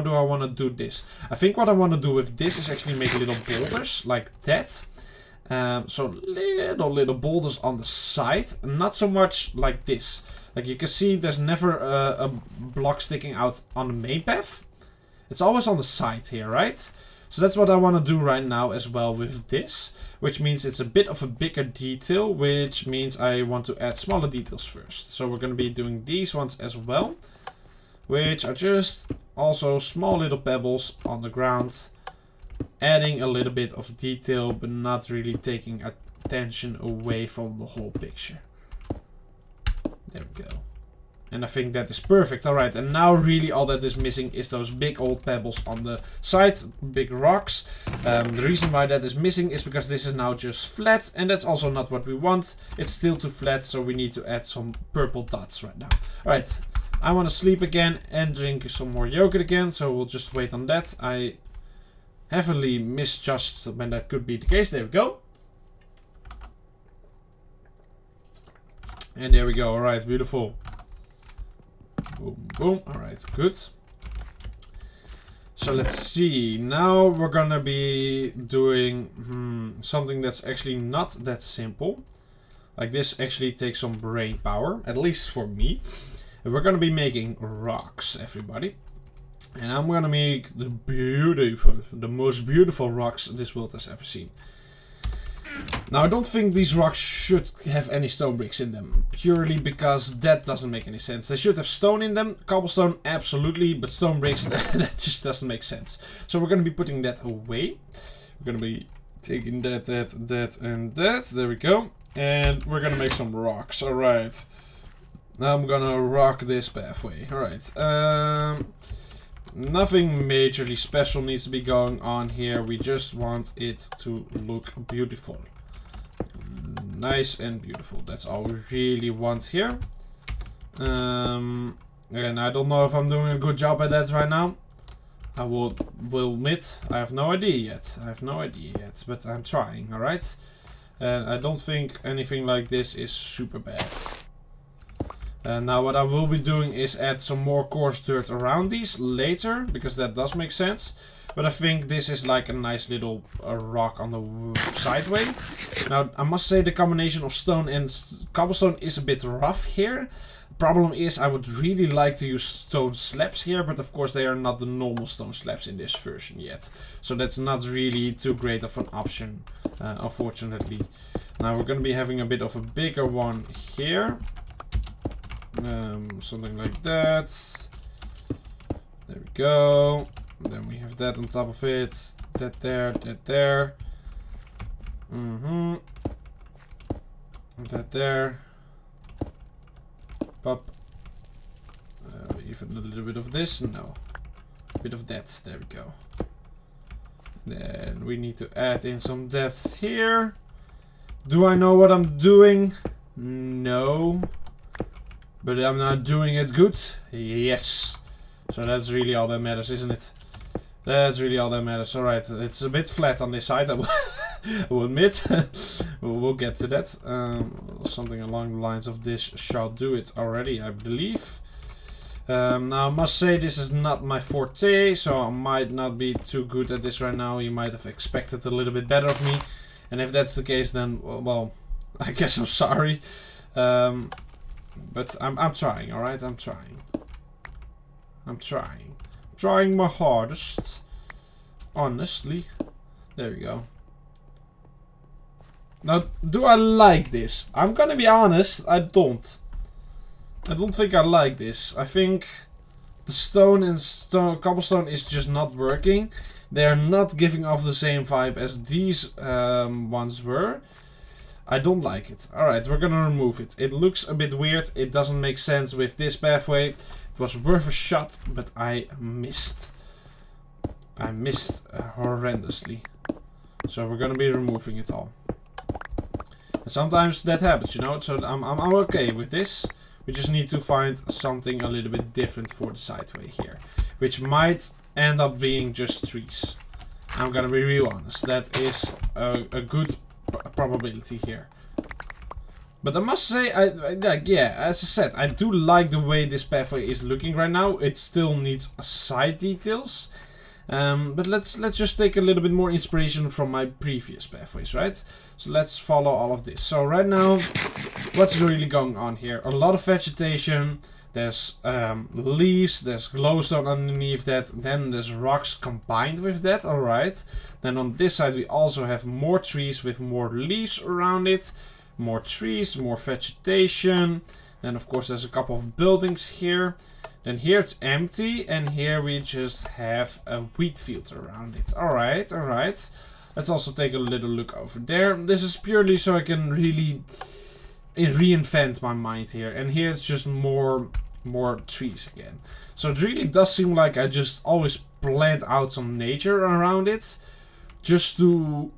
do I want to do this? I think what I want to do with this is actually make little boulders like that. So little boulders on the side, not so much like this. Like you can see, there's never a block sticking out on the main path. It's always on the side here, right? So that's what I want to do right now as well with this. Which means it's a bit of a bigger detail, which means I want to add smaller details first. So we're going to be doing these ones as well, which are just also small little pebbles on the ground. Adding a little bit of detail, but not really taking attention away from the whole picture. There we go. And I think that is perfect. Alright, and now really all that is missing is those big old pebbles on the side, big rocks. The reason why that is missing is because this is now just flat, and that's also not what we want. It's still too flat, so we need to add some purple dots right now. Alright, I want to sleep again and drink some more yogurt again, so we'll just wait on that. I heavily misjudged when that could be the case. There we go. And there we go. Alright, beautiful. Boom, boom. Alright, good. So let's see. Now we're gonna be doing something that's actually not that simple. Like this actually takes some brain power, at least for me. And we're gonna be making rocks, everybody. And I'm gonna make the most beautiful rocks this world has ever seen. Now I don't think these rocks should have any stone bricks in them, purely because that doesn't make any sense. They should have stone in them, cobblestone absolutely, but stone bricks, that just doesn't make sense. So we're gonna be putting that away. We're gonna be taking that, and that. There we go. And we're gonna make some rocks. Alright. Now I'm gonna rock this pathway. Alright. Nothing majorly special needs to be going on here. We just want it to look beautiful. Nice and beautiful. That's all we really want here. And I don't know if I'm doing a good job at that right now. I will admit, I have no idea yet. But I'm trying, alright? And I don't think anything like this is super bad. Now what I will be doing is add some more coarse dirt around these later, because that does make sense. But I think this is like a nice little rock on the sideway. Now I must say the combination of stone and cobblestone is a bit rough here. Problem is I would really like to use stone slabs here, but of course they are not the normal stone slabs in this version yet. So that's not really too great of an option, unfortunately. Now we're going to be having a bit of a bigger one here. Something like that. There we go. Then we have that on top of it. That there, that there. That there. Pop. Even a little bit of this. No. A bit of that. There we go. Then we need to add in some depth here. Do I know what I'm doing? No. But I'm not doing it good? Yes. So that's really all that matters, isn't it? That's really all that matters. Alright, it's a bit flat on this side, I will admit. We'll get to that. Something along the lines of this shall do it already, I believe. Now I must say this is not my forte, so I might not be too good at this right now. You might have expected a little bit better of me. And if that's the case, then, well, I guess I'm sorry. But I'm trying, alright? I'm trying. I'm trying. Trying my hardest. Honestly. There we go. Now, do I like this? I'm gonna be honest, I don't. I don't think I like this. I think the stone and cobblestone is just not working. They are not giving off the same vibe as these ones were. I don't like it. Alright, we're gonna remove it. It looks a bit weird. It doesn't make sense with this pathway. It was worth a shot, but I missed. I missed horrendously. So we're gonna be removing it all. And sometimes that happens, you know. So I'm okay with this. We just need to find something a little bit different for the sideway here. Which might end up being just trees. I'm gonna be real honest. That is a good probability here. But I must say, yeah, as I said, I do like the way this pathway is looking right now. It still needs side details. But let's just take a little bit more inspiration from my previous pathways, right? So let's follow all of this. So right now, what's really going on here? A lot of vegetation. There's leaves, there's glowstone underneath that, then there's rocks combined with that, alright. Then on this side we also have more trees with more leaves around it. More trees, more vegetation. Then of course there's a couple of buildings here. Then here it's empty, and here we just have a wheat field around it. Alright, alright. Let's also take a little look over there. This is purely so I can really reinvent my mind here. And here it's just more trees again. So it really does seem like I just always plant out some nature around it. Just to,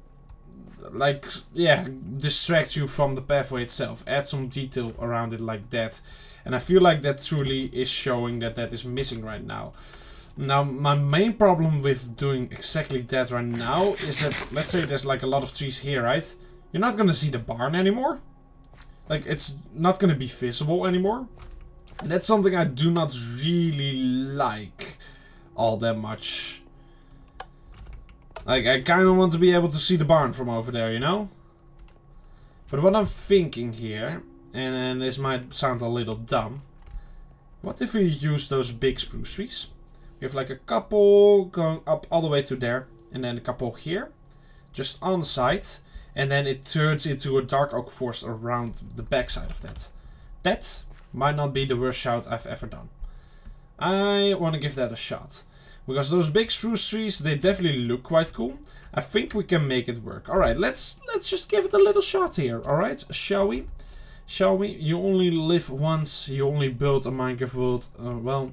like, yeah, distract you from the pathway itself. Add some detail around it like that. And I feel like that truly is showing that that is missing right now. Now, my main problem with doing exactly that right now is that, let's say there's like a lot of trees here, right? You're not gonna see the barn anymore. Like, it's not gonna be visible anymore. And that's something I do not really like all that much. Like, I kind of want to be able to see the barn from over there, you know? But what I'm thinking here, and this might sound a little dumb, what if we use those big spruce trees? We have like a couple going up all the way to there, and then a couple here, just on the side, and then it turns into a dark oak forest around the backside of that. That might not be the worst shout I've ever done. I want to give that a shot. Because those big spruce trees, they definitely look quite cool. I think we can make it work. Alright, let's just give it a little shot here. Alright, shall we? Shall we? You only live once. You only build a Minecraft world. Well,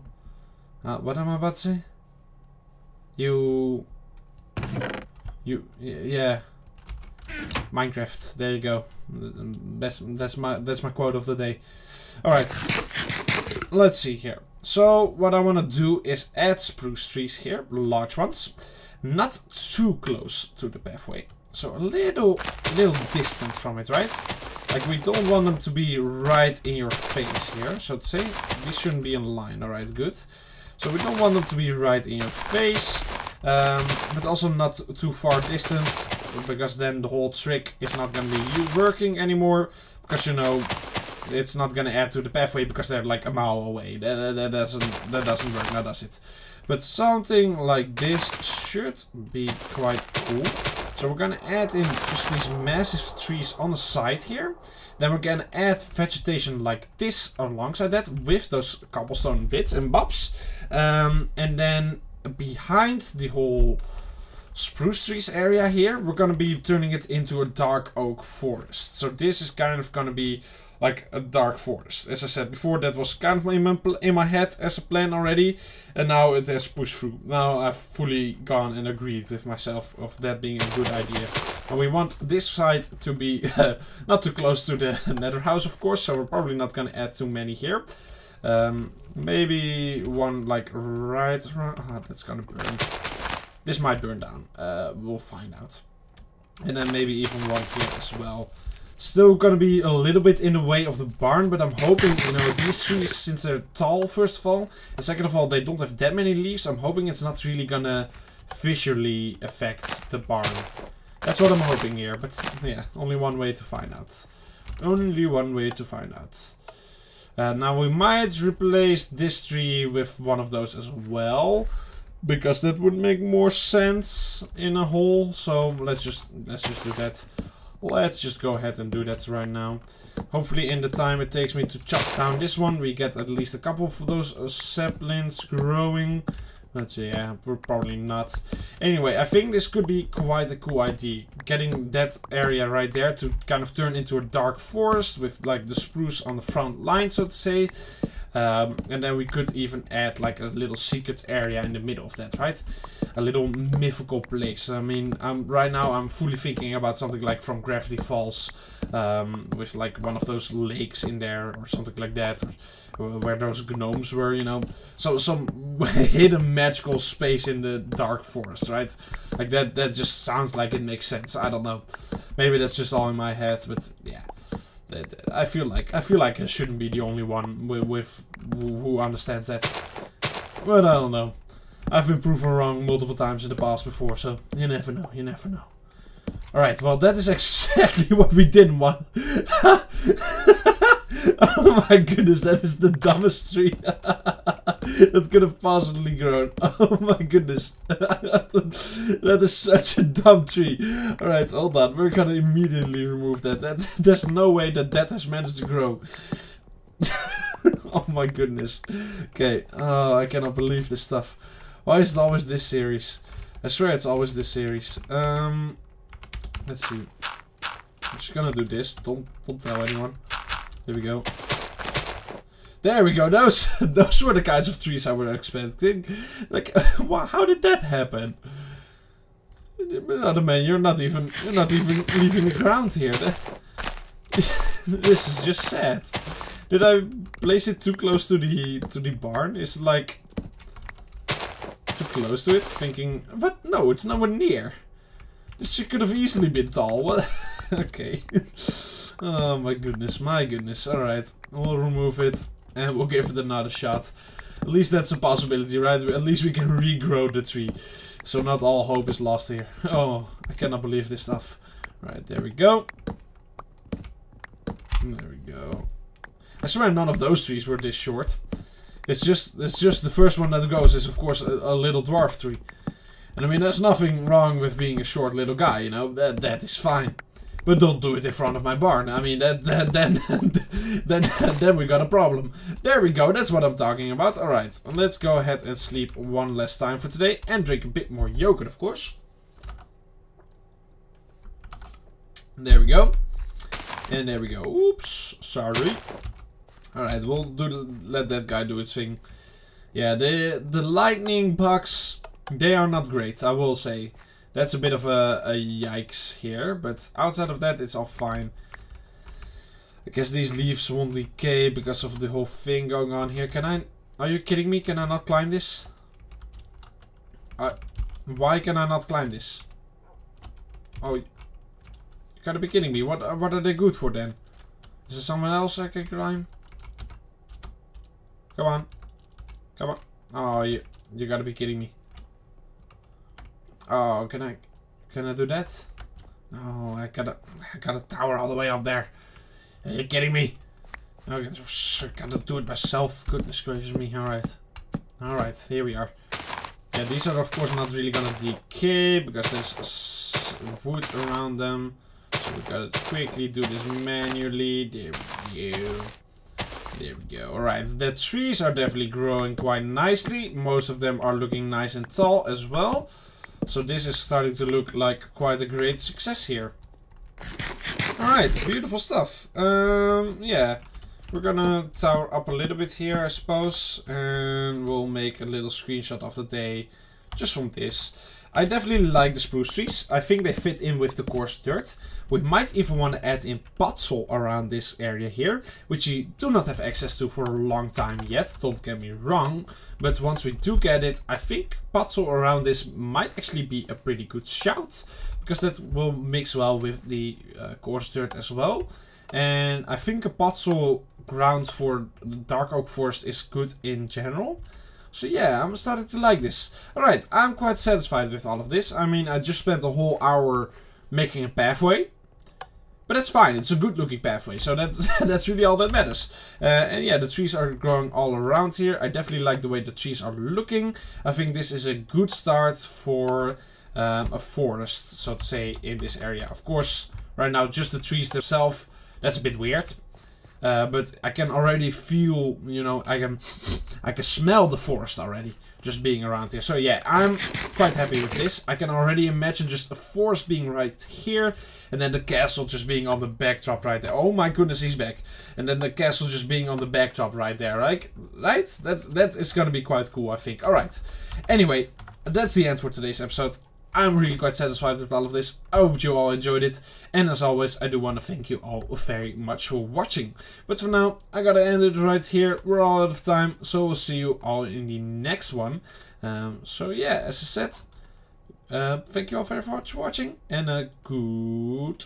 what am I about to say? Yeah. Minecraft. There you go. That's my quote of the day. Alright. Let's see here. So, what I want to do is add spruce trees here. Large ones. Not too close to the pathway. So a little distant from it, right? Like we don't want them to be right in your face here, so to say. These shouldn't be in line, alright, good. So we don't want them to be right in your face, but also not too far distant, because then the whole trick is not going to be working anymore, because you know, it's not going to add to the pathway because they're like a mile away. That doesn't work, now does it? But something like this should be quite cool. So we're gonna add in just these massive trees on the side here. Then we're gonna add vegetation like this alongside that with those cobblestone bits and bobs. And then behind the whole spruce trees area here, we're gonna be turning it into a dark oak forest. So this is kind of gonna be like a dark forest. As I said before, that was kind of in my head as a plan already, and now it has pushed through. Now I've fully gone and agreed with myself of that being a good idea. And we want this side to be not too close to the nether house, of course, so we're probably not going to add too many here. Maybe one like right around. Oh, that's going to burn. This might burn down. We'll find out. And then maybe even one here as well. Still gonna be a little bit in the way of the barn, but I'm hoping, you know, these trees, since they're tall, first of all, and second of all, they don't have that many leaves, I'm hoping it's not really gonna visually affect the barn. That's what I'm hoping here, but yeah, only one way to find out. Only one way to find out. Now we might replace this tree with one of those as well, because that would make more sense in a whole, so let's just do that. Let's just go ahead and do that right now. Hopefully in the time it takes me to chop down this one, we get at least a couple of those saplings growing. But yeah, we're probably not. Anyway, I think this could be quite a cool idea. Getting that area right there to kind of turn into a dark forest with like the spruce on the front line, so to say. And then we could even add like a little secret area in the middle of that, right? A little mythical place. I mean, right now I'm fully thinking about something like from Gravity Falls, with like one of those lakes in there or something like that, or where those gnomes were, you know. So some hidden magical space in the dark forest, right? Like that just sounds like it makes sense. I don't know. Maybe that's just all in my head, but yeah. I feel like I shouldn't be the only one who understands that. But I don't know. I've been proven wrong multiple times in the past before, so you never know, you never know. Alright, well that is exactly what we didn't want. Oh my goodness, that is the dumbest tree that could have possibly grown. Oh my goodness. That is such a dumb tree. Alright, hold on. We're gonna immediately remove that. There's no way that has managed to grow. Oh my goodness. Okay. Oh, I cannot believe this stuff. Why is it always this series? I swear it's always this series. Let's see. I'm just gonna do this. Don't tell anyone. Here we go. There we go. Those were the kinds of trees I was expecting. Like, how did that happen? Other man, you're not even leaving the ground here. This is just sad. Did I place it too close to the barn? Is it like too close to it? Thinking, what? No, it's nowhere near. This could have easily been tall. What? Okay. Oh my goodness, my goodness. Alright, we'll remove it and we'll give it another shot. At least that's a possibility, right? At least we can regrow the tree. So not all hope is lost here. Oh, I cannot believe this stuff. Right, there we go. There we go. I swear none of those trees were this short. It's just the first one that goes is of course a little dwarf tree. And I mean, there's nothing wrong with being a short little guy, you know, that is fine. But don't do it in front of my barn. I mean, then we got a problem. There we go, that's what I'm talking about. Alright, let's go ahead and sleep one last time for today. And drink a bit more yogurt, of course. There we go. And there we go. Oops, sorry. Alright, we'll let that guy do his thing. Yeah, the lightning bugs, they are not great, I will say. That's a bit of a yikes here, but outside of that, it's all fine. I guess these leaves won't decay because of the whole thing going on here. Can I... Are you kidding me? Can I not climb this? Why can I not climb this? Oh, gotta be kidding me. What are they good for then? Is there someone else I can climb? Come on. Come on. Oh, you gotta be kidding me. Oh, can I do that? No, I gotta tower all the way up there. Are you kidding me? Okay, I gotta do it myself. Goodness gracious me. Alright. Alright, here we are. Yeah, these are of course not really gonna decay because there's wood around them. So we gotta quickly do this manually. There we go. There we go. Alright, the trees are definitely growing quite nicely. Most of them are looking nice and tall as well. So this is starting to look like quite a great success here. Alright, beautiful stuff. Yeah. We're gonna tower up a little bit here, I suppose. And we'll make a little screenshot of the day just from this. I definitely like the spruce trees. I think they fit in with the coarse dirt. We might even want to add in podzol around this area here, which you do not have access to for a long time yet, don't get me wrong. But once we do get it, I think podzol around this might actually be a pretty good shout, because that will mix well with the coarse dirt as well. And I think a podzol ground for the dark oak forest is good in general. So yeah, I'm starting to like this. Alright, I'm quite satisfied with all of this. I mean, I just spent a whole hour making a pathway. But that's fine, it's a good looking pathway. So that's really all that matters. And yeah, the trees are growing all around here. I definitely like the way the trees are looking. I think this is a good start for a forest, so to say, in this area. Of course, right now just the trees themselves, that's a bit weird. But I can already feel, you know, I can smell the forest already, just being around here. So yeah, I'm quite happy with this. I can already imagine just a forest being right here, and then the castle just being on the backdrop right there. Oh my goodness, he's back. And then the castle just being on the backdrop right there, right? That is gonna be quite cool, I think. Alright, anyway, that's the end for today's episode. I'm really quite satisfied with all of this. I hope you all enjoyed it. And as always, I do want to thank you all very much for watching. But for now, I gotta end it right here. We're all out of time. So we'll see you all in the next one. So yeah, as I said, thank you all very much for watching. And goodbye.